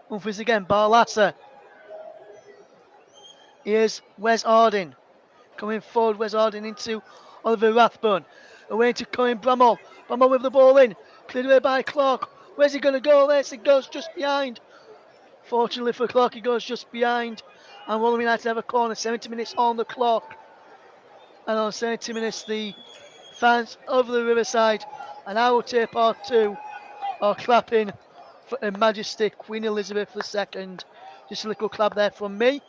Humphries again, Barlasser. Here's Wes Harding. Coming forward, Wes Harding into Oliver Rathbone. Away to Colin Bramall. Bramall with the ball in. Cleared away by Clark. Where's he going to go? There he goes, just behind. Fortunately for Clark, he goes just behind. And Rotherham United have a corner. 70 minutes on the clock. And on 70 minutes, the fans over the riverside and our tape part 2 are clapping for Her Majesty Queen Elizabeth II. Just a little clap there from me.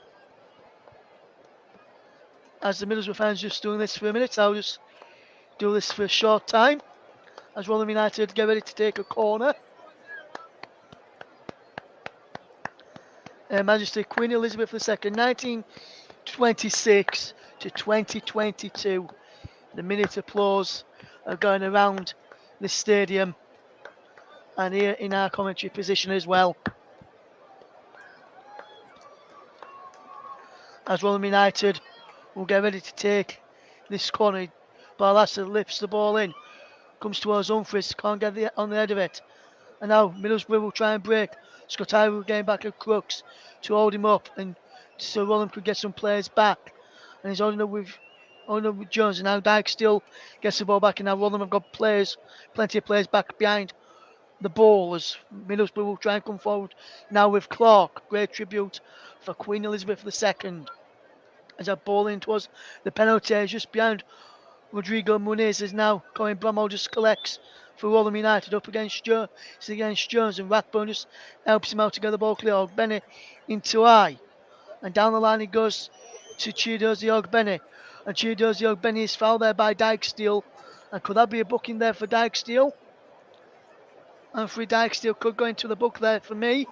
As the Middlesbrough fans just doing this for a minute, I'll just do this for a short time. As Rotherham United get ready to take a corner. Her Majesty Queen Elizabeth II, 1926 to 2022. The minute applause are going around the stadium and here in our commentary position as well. As Rotherham United will get ready to take this corner. Barlasser lifts the ball in, comes towards Humphries, can't get on the head of it. And now Middlesbrough will try and break. Scott High will gain back at Crooks to hold him up, and so Rotherham could get some players back. And he's holding up with Jones, and now Dyke still gets the ball back, and now Rotherham have got plenty of players back behind the ball as Middlesbrough will try and come forward now with Clark. Great tribute for Queen Elizabeth II. As that ball in towards the penalty area just behind Rodrigo Muniz, is now Colin Bramall just collects for Rotherham United up against Jones, and Rathbone just helps him out to get the ball clear. Ogbene into High, and down the line he goes to Chidozie Ogbene, and Chidozie Ogbene is fouled there by Dykesteel, and could that be a booking there for Dykesteel? And free Dykesteel could go into the book there for me,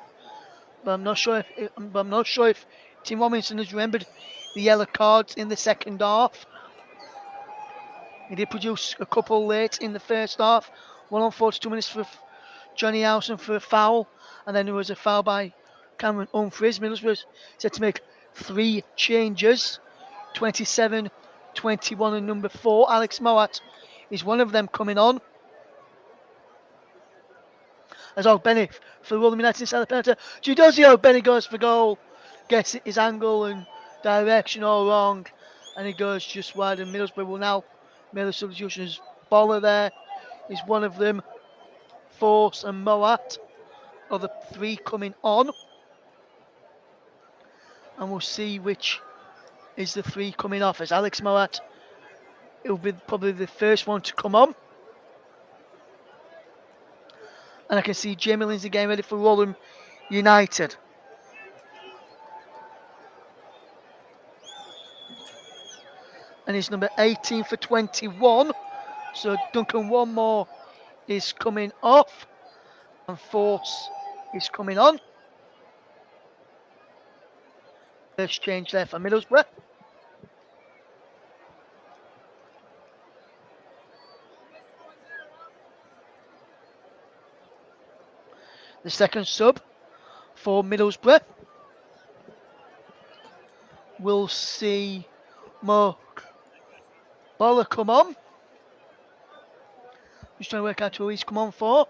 but I'm not sure if Tim Robinson has remembered the yellow cards in the second half. He did produce a couple late in the first half. 1 on 42 minutes for Johnny Howson for a foul, and then there was a foul by Cameron Humphries. Middlesbrough set to make 3 changes. 27, 21 and number 4. Alex Mowat is one of them coming on. As Ogbene for Rotherham United inside the penalty. Chidozie Ogbene goes for goal. Gets his angle and direction all wrong, and he goes just wide, and Middlesbrough will now make the substitutions. Boller there is one of them. Force and Mowat are the 3 coming on, and we'll see which is the 3 coming off. As Alex Mowat, he'll be probably the first one to come on, and I can see Jamie Lindsay getting ready for Rotherham United. And he's number 18 for 21. So Duncan one more is coming off, and Force is coming on. First change there for Middlesbrough. The second sub for Middlesbrough. We'll see Mo Ball come on. Just trying to work out who he's come on for.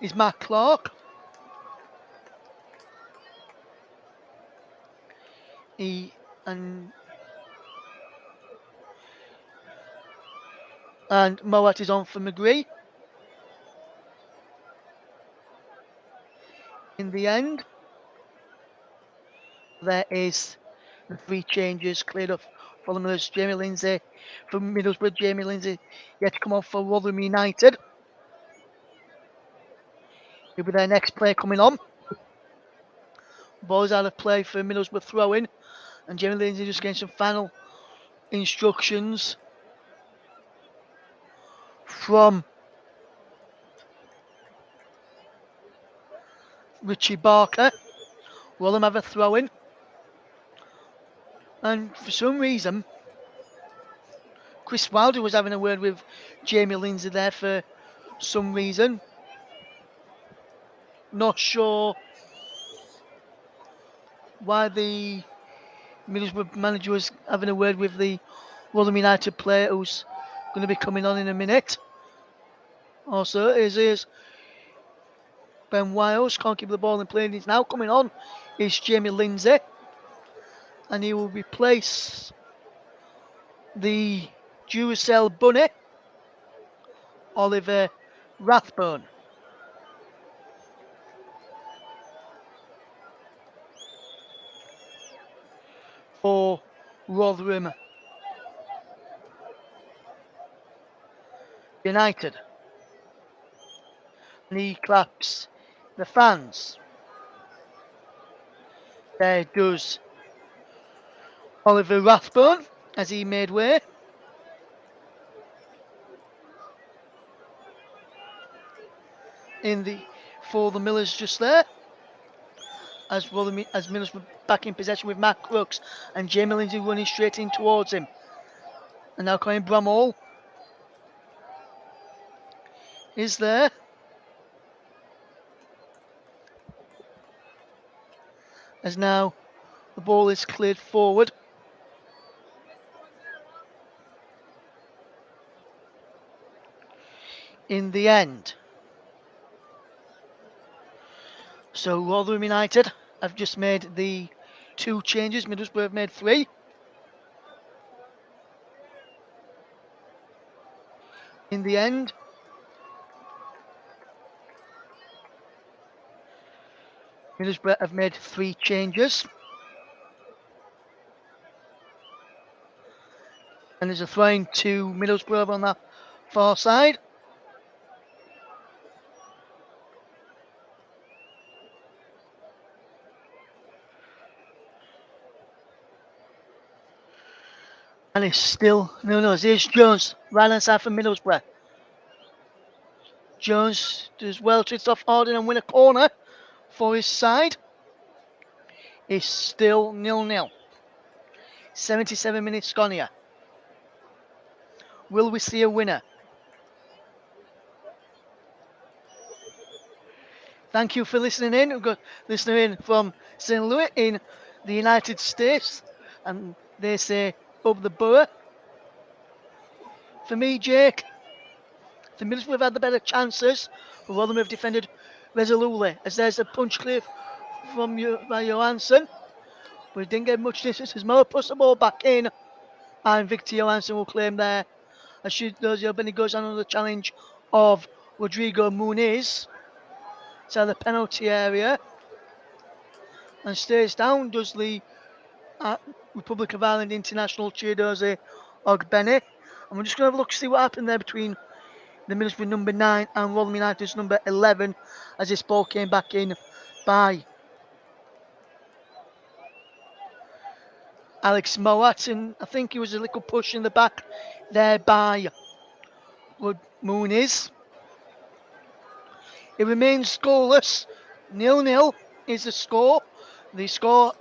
Is Matt Clark. And Moat is on for McGree. In the end, there is the 3 changes cleared up for the Millers. Jamie Lindsay from Middlesbrough. Jamie Lindsay yet to come off for Rotherham United. He'll be their next player coming on. Ball's out of play for Middlesbrough throw-in, and Jamie Lindsay just getting some final instructions from Richie Barker. Rotherham have a throw-in, and for some reason, Chris Wilder was having a word with Jamie Lindsay there for some reason. Not sure why the Middlesbrough manager was having a word with the Rotherham United player who's going to be coming on in a minute. Also, here's Ben Wiles, can't keep the ball in play, and he's now coming on. Is Jamie Lindsay, and he will replace the Duracell bunny, Oliver Rathbone. For Rotherham United. And he claps the fans. There does Oliver Rathbone as he made way. For the Millers just there. As Millers were back in possession with Matt Crooks and Jamie Lindsay running straight in towards him. And now coming Bramall is there. As now the ball is cleared forward. In the end. So Rotherham United have just made the 2 changes. Middlesbrough have made 3. In the end, Middlesbrough have made 3 changes. And there's a throw-in to Middlesbrough on that far side. And it's still no. Here's Jones, right hand side for Middlesbrough. Jones does well to hit off Harden and win a corner for his side. It's still 0-0. 77 minutes gone here. Will we see a winner? Thank you for listening in. We've got listening in from St. Louis in the United States. And they say, up the borough. For me, Jake, the Middlesbrough have had the better chances, but Rotherham have defended resolutely. As there's a punch clear from by Johansson, but he didn't get much distance. As Moore puts the ball back in, and Victor Johansson will claim there. As Benny goes on the challenge of Rodrigo Muniz to the penalty area and stays down. Does the Republic of Ireland international Chidozie Ogbene. And we're just going to have a look to see what happened there between the Middlesbrough number 9 and Rotherham United's number 11 as this ball came back in by Alex Moat, and I think he was a little push in the back there by Muniz. It remains scoreless. 0-0 is the score. The score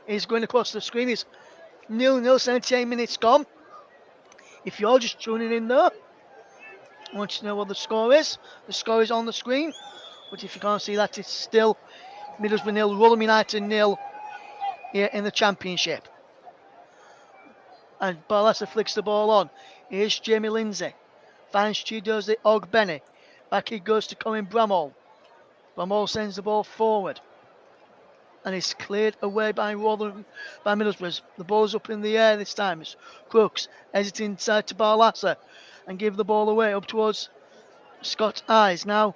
is going across the screen. It's 0-0, 78 minutes gone. If you're just tuning in though, I want you to know what the score is. The score is on the screen. But if you can't see that, it's still Middlesbrough 0, Rotherham United 0 here in the Championship. And Barlaser flicks the ball on. Here's Jamie Lindsay. Finds Chidozie Ogbene. Back he goes to Colin Bramall. Bramall sends the ball forward. And it's cleared away by Middlesbrough. The ball's up in the air this time. It's Crooks hesitating inside to Barlaser and give the ball away up towards Scott Eyes. Now,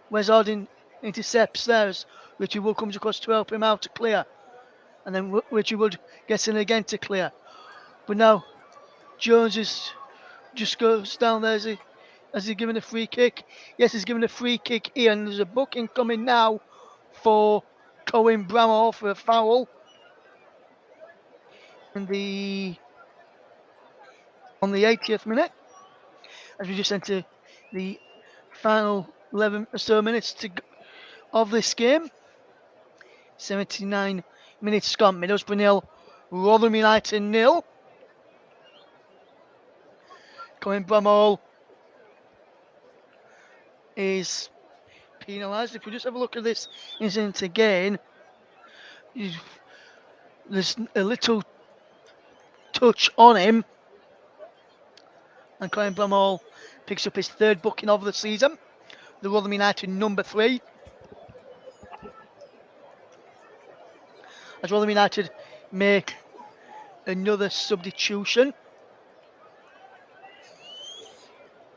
Wes Arding intercepts there as Richie Wood comes across to help him out to clear. And then Richie Wood gets in again to clear. But now, Jones just goes down there as he given a free kick. Yes, he's given a free kick here, and there's a booking coming now for Colin Bramall for a foul. On the 80th minute, as we just enter the final 11 or so minutes of this game. 79 minutes gone. Middlesbrough 0, Rotherham United 0. Colin Bramall is penalised. If we just have a look at this incident again, there's a little touch on him, and Colin Bramall picks up his third booking of the season. The Rotherham United number 3. As Rotherham United make another substitution,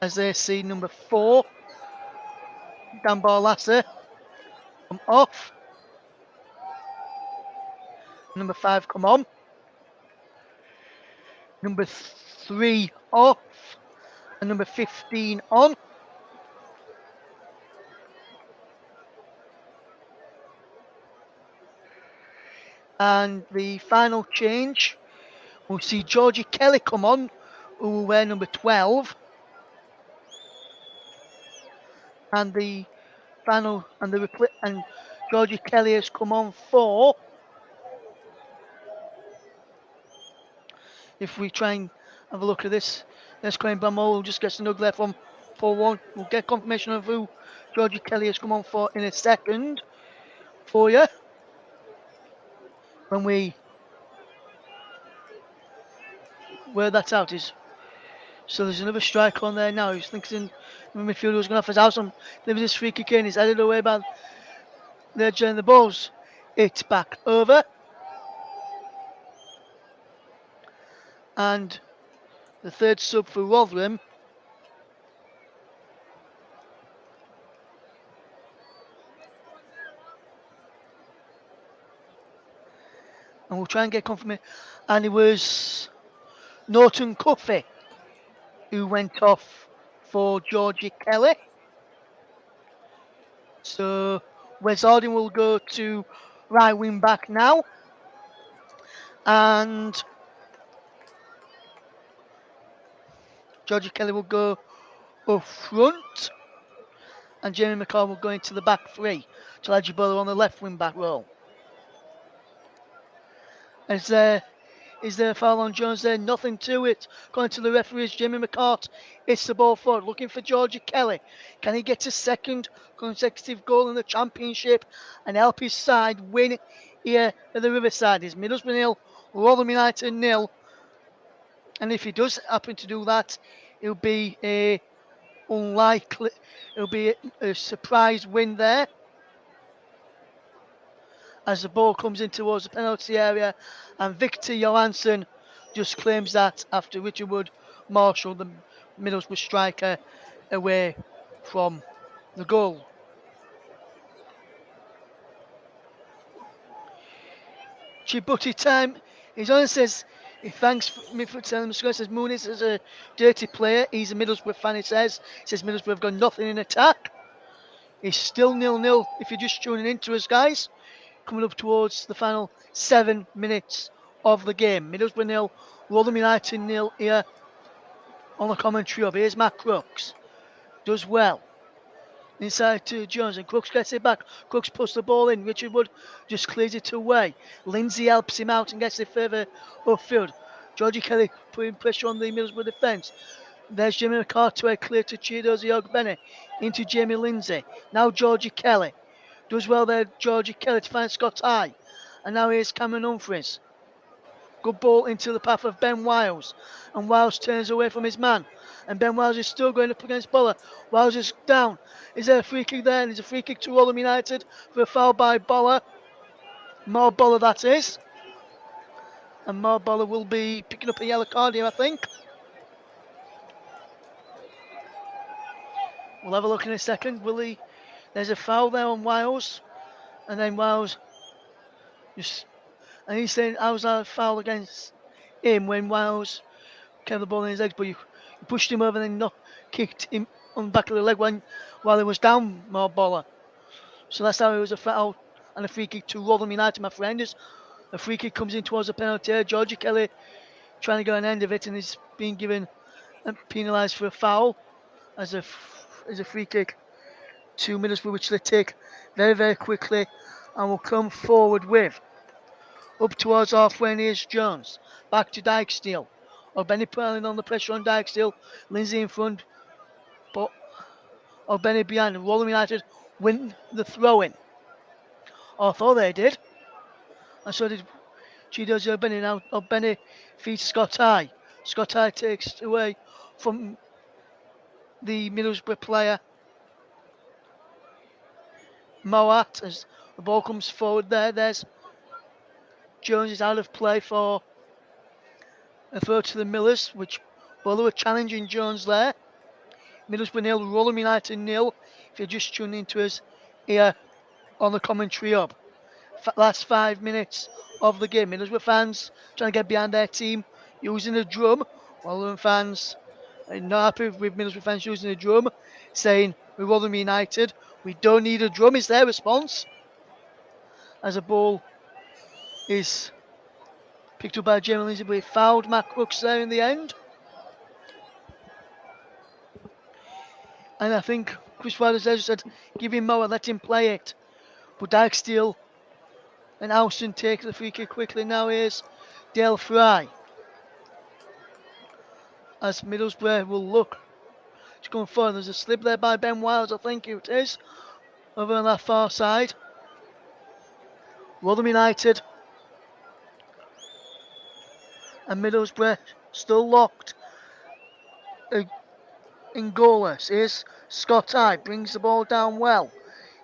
as they see number 4, Dan Barlaser, come off. Number 5 come on. Number 3 off. And number 15 on. And the final change, we'll see Georgie Kelly come on, who will wear number 12. And the final, and Georgie Kelly has come on for. If we try and have a look at this, there's Colin Bramall, just gets an ugly from 4-1. We'll get confirmation of who Georgie Kelly has come on for in a second for you. When we where that's out is. So there's another striker on there now. He's thinking the midfielder was going off his house and there was this free kick in. He's headed away by there during the balls. It's back over. And the third sub for Rotherham. And we'll try and get confirmation. And it was Norton Cuffey who went off for Georgie Kelly. So Wes Arding will go to right wing back now. And Georgie Kelly will go up front. And Jamie McCall will go into the back 3. To Ledgerbola on the left wing back role. Is there a foul on Jones there? Nothing to it. Going to the referees, Jimmy McCart. It's the ball forward, looking for Georgie Kelly. Can he get a second consecutive goal in the Championship and help his side win here at the Riverside? Is Middlesbrough 0, Rotherham United 0. And if he does happen to do that, it'll be a surprise win there. As the ball comes in towards the penalty area, and Victor Johansson just claims that after Richard Wood marshalled the Middlesbrough striker away from the goal. Chibuti time. He's on and says, he thanks me for telling him, says Muniz is a dirty player. He's a Middlesbrough fan, he says. He says Middlesbrough have got nothing in attack. It's still 0-0 if you're just tuning into us, guys. Coming up towards the final 7 minutes of the game. Middlesbrough 0, Rotherham United 0 here on the commentary of. Here's Matt Crooks. Does well. Inside to Jones, and Crooks gets it back. Crooks puts the ball in. Richard Wood just clears it away. Lindsay helps him out and gets it further upfield. Georgie Kelly putting pressure on the Middlesbrough defence. There's Jimmy McCartway clear to Chidozie Ogbene. Into Jamie Lindsay. Now Georgie Kelly. Does well there, Georgie Kelly to find Scott High. And now here's Cameron Humphreys. Good ball into the path of Ben Wiles. And Wiles turns away from his man. And Ben Wiles is still going up against Boller. Wiles is down. Is there a free kick there? And there's a free kick to Rotherham United for a foul by Boller. More Boller that is. And more Boller will be picking up a yellow card here, I think. We'll have a look in a second. Will he? There's a foul there on Wiles. And then Wiles just... And he's saying, how's that a foul against him when Wiles kept the ball in his legs, but you pushed him over and then kicked him on the back of the leg while he was down, more Boller. So that's how it was a foul and a free kick to Rotherham United, my friend. As a free kick comes in towards the penalty area. Georgie Kelly trying to get an end of it and is being given and penalised for a foul as a free kick to Middlesbrough, which they take very, very quickly and will come forward with. Up towards halfway, and here's Jones. Back to Dykesteel. Benny putting on the pressure on Dykesteel. Lindsay in front, but Benny behind. Rotherham United win the throw-in. I thought they did. And so did Chido's Benny. Now Benny feeds Scott High. Scott High takes away from the Middlesbrough player Moat as the ball comes forward there. There's Jones is out of play for a throw to the Millers, which Bowler were challenging Jones there. Middlesbrough nil, Rotherham United nil. If you're just tuning into us here on the commentary hub. Last 5 minutes of the game. Middlesbrough fans trying to get behind their team using a drum. Rotherham fans are not happy with Middlesbrough fans using a drum, saying we're Rotherham United, we don't need a drum, is their response. As a ball is picked up by Jamie Lindsay, but he fouled Matt Crooks there in the end. And I think Chris Wilder said, give him more, let him play it. But Dykesteel and Alston take the free kick quickly. Now here's Dale Fry. As Middlesbrough will look to go forward. There's a slip there by Ben Wiles, I think it is, over on that far side. Rotherham United and Middlesbrough still locked in goalless. Here's Scott High, brings the ball down well.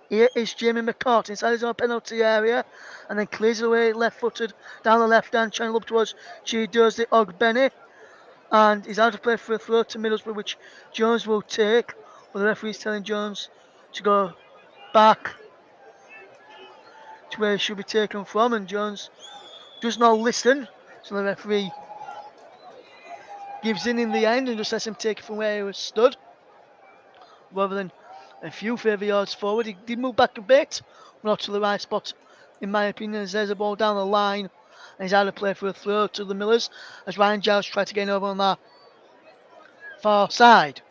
Here is Jamie McCart inside his own penalty area and then clears it away left-footed down the left-hand channel up towards Chidozie Ogbene. And he's out of play for a throw to Middlesbrough, which Jones will take. But the referee's telling Jones to go back to where he should be taken from. And Jones does not listen. So the referee gives in the end and just lets him take it from where he was stood. Rather than a few further yards forward. He did move back a bit, but not to the right spot, in my opinion, as there's a ball down the line. And he's out of play for a throw to the Millers as Ryan Giles tried to get over on that far side.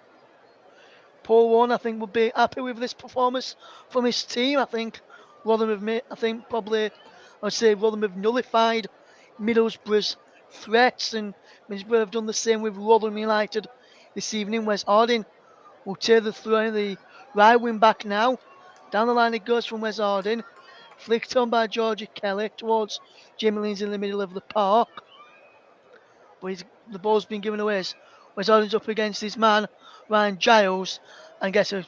Paul Warren, I think, would be happy with this performance from his team. I think Rotherham have nullified Middlesbrough's threats, and Middlesbrough have done the same with Rotherham United this evening. Wes Harding will take the throw in the right wing back now. Down the line it goes from Wes Harding. Flicked on by Georgie Kelly towards Jamie Lindsay in the middle of the park. But the ball's been given away. Wes Harding's up against his man, Ryan Giles, and gets a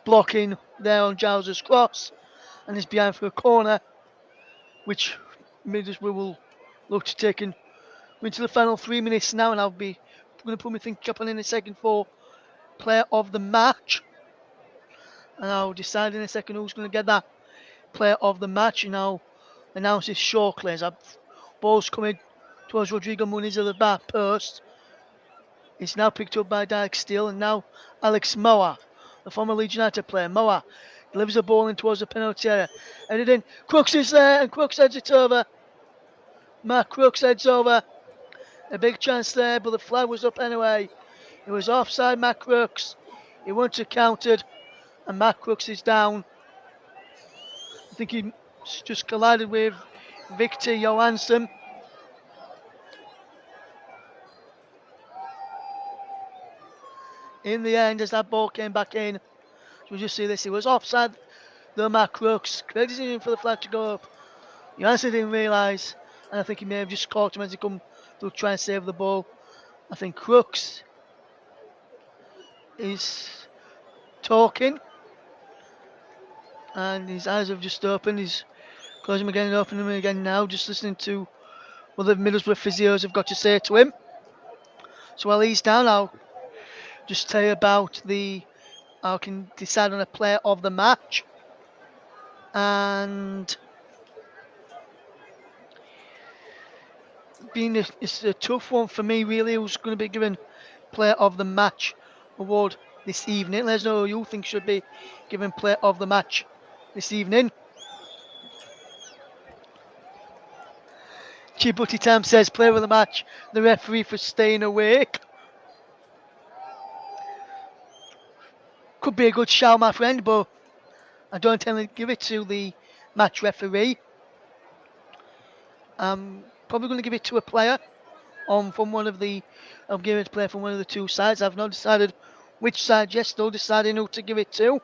blocking there on Giles' cross. And is behind for a corner, which Middlesbrough will look to take into the final 3 minutes now. And I'm going to put my thing cap on in a second for player of the match. And I'll decide in a second who's going to get that player of the match, and I'll announce it shortly. As ball's coming towards Rodrigo Muniz of the back post. It's now picked up by Dykesteel, and now Alex Moa, the former Leeds United player. Moa delivers the ball in towards the penalty area. Headed in. Crooks is there, and Crooks heads it over. Mark Crooks heads over. A big chance there, but the flag was up anyway. It was offside, Matt Crooks. He went to countered, and Matt Crooks is down. I think he just collided with Victor Johansson. In the end, as that ball came back in, we'll just see this. It was offside, though Matt Crooks. Great decision for the flag to go up. Johansson didn't realise And I think he may have just caught him as he come to try and save the ball. I think Crooks is talking, and his eyes have just opened. He's closing them again and opening them again now, just listening to what the Middlesbrough physios have got to say to him. So while he's down, I'll just tell you about I can decide on a player of the match. And it's a tough one for me, really, who's going to be given player of the match award this evening. Let us know who you think should be given player of the match this evening. Chibutty Tam says player of the match, the referee for staying awake. Could be a good shout, my friend, but I don't intend to give it to the match referee. I'm probably going to give it to a player from one of the. I'm giving it to a player from one of the two sides. I've not decided which side yet. Still deciding who to give it to.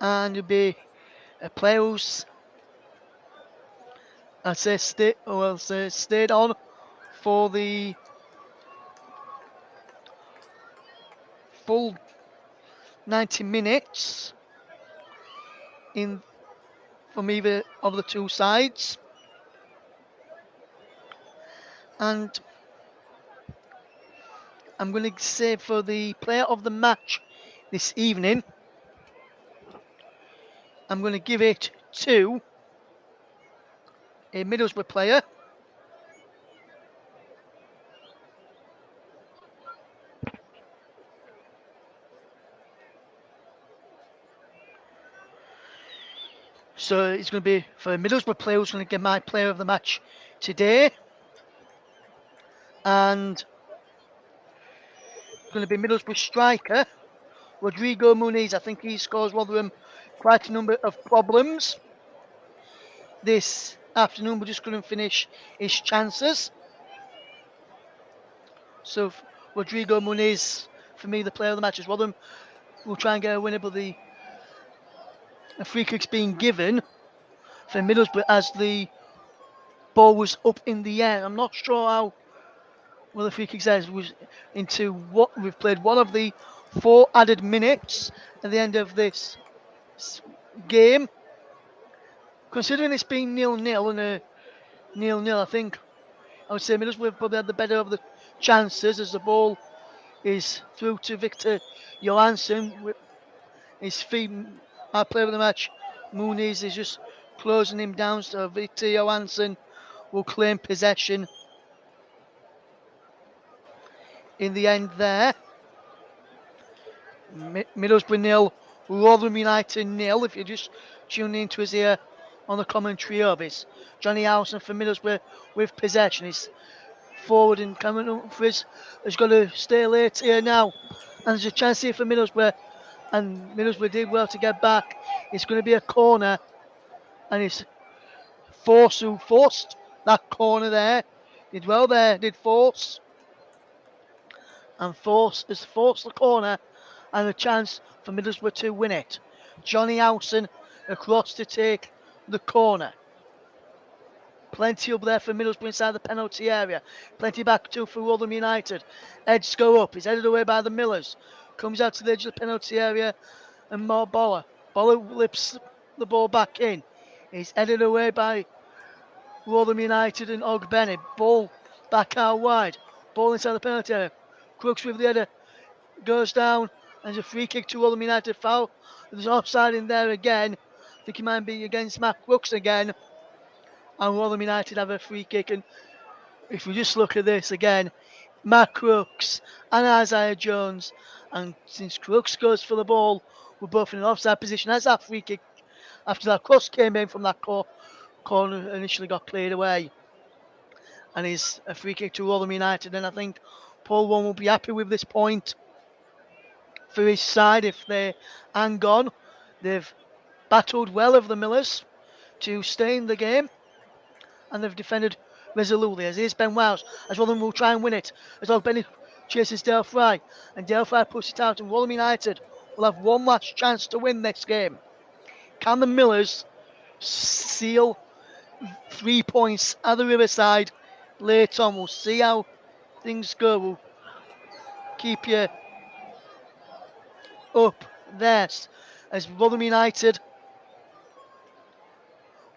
And it'll be a player who's stayed on for the full 90 minutes in from either of the two sides. And I'm going to say for the player of the match this evening, I'm going to give it to a Middlesbrough player. So it's going to be for a Middlesbrough player who's going to get my player of the match today. And going to be Middlesbrough striker, Rodrigo Muniz. I think he scores Rotherham quite a number of problems this afternoon, but just couldn't finish his chances. So Rodrigo Muniz, for me, the player of the match is Rotherham. We'll try and get a winner, but the free kick's being given for Middlesbrough as the ball was up in the air. I'm not sure how well the free kick says was into what we've played one of the 4 added minutes at the end of this game. Considering it's been 0-0 and a 0-0, I think I would say Middlesbrough probably had the better of the chances as the ball is through to Victor Johansson with his feet. Our player of the match, Muniz, is just closing him down, so Victor Johansson will claim possession in the end there. Middlesbrough 0, Rotherham United 0. If you're just tuning into us here on the commentary of it, Johnny Howson for Middlesbrough with possession. He's forward and Cameron Humphries has got to stay late here now. And there's a chance here for Middlesbrough. And Middlesbrough did well to get back. It's going to be a corner. And it's Force who forced that corner there. Did well there, did Force. And Force has forced the corner. And a chance for Middlesbrough to win it. Johnny Howson across to take the corner. Plenty up there for Middlesbrough inside the penalty area. Plenty back too for Rotherham United. Heads go up. He's headed away by the Millers. Comes out to the edge of the penalty area. And more Boller. Boller lips the ball back in. He's headed away by Rotherham United and Og Bennett. Ball back out wide. Ball inside the penalty area. Crooks with the header. Goes down. There's a free kick to Rotherham United. Foul. There's an offside in there again. I think he might be against Matt Crooks again. And Rotherham United have a free kick. And if we just look at this again, Matt Crooks and Isaiah Jones. And since Crooks goes for the ball, we're both in an offside position. As that free kick, after that cross came in from that corner, initially got cleared away. And is a free kick to Rotherham United. And I think Paul One will be happy with this point for his side if they hang on. They've battled well of the Millers to stay in the game. And they've defended resolutely. As here's Ben Wiles, as Rotherham will try and win it. As Og Bennett chases Dale Fry. And Dale Fry puts it out. And Rotherham United will have one last chance to win this game. Can the Millers seal 3 points at the Riverside later on. We'll see how things go. We'll keep you up there as Rotherham United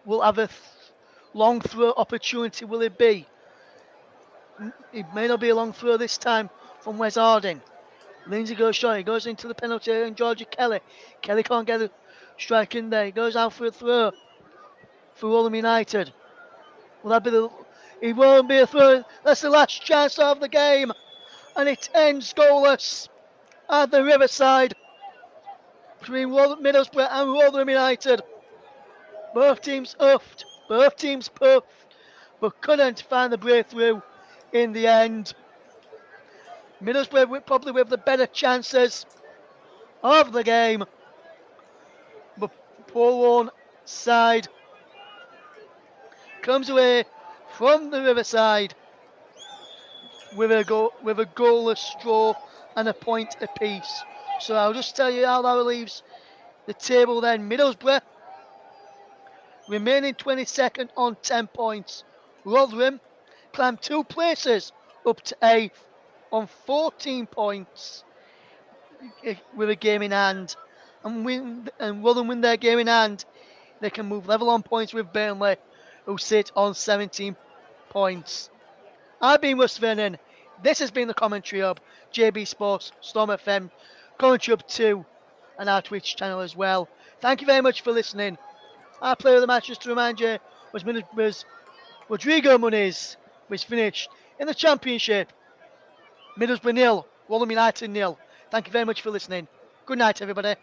will have a long throw opportunity. Will it be? It may not be a long throw this time from Wes Harding. Lindsay goes short. He goes into the penalty area and Georgia Kelly. Kelly can't get a strike in there. He goes out for a throw for Rotherham United. Will that be the... It won't be a throw. That's the last chance of the game. And it ends goalless at the Riverside between Middlesbrough and Rotherham United. Both teams huffed. Both teams puffed. But couldn't find the breakthrough in the end. Middlesbrough probably with the better chances of the game. But poor one side comes away from the Riverside with a goalless draw and a point apiece. So I'll just tell you how that leaves the table then. Middlesbrough remaining 22nd on 10 points. Rotherham climbed 2 places up to 8th on 14 points with a game in hand. And Rotherham win their game in hand, they can move level on points with Burnley, who sit on 17 points. I've been Russ Vernon. This has been the Commentary Hub, JB Sports, Storm FM, Commentary Hub 2, and our Twitch channel as well. Thank you very much for listening. Our player of the match, just to remind you, was Rodrigo Muniz, was finished in the Championship. Middlesbrough 0, Rotherham United 0. Thank you very much for listening. Good night, everybody.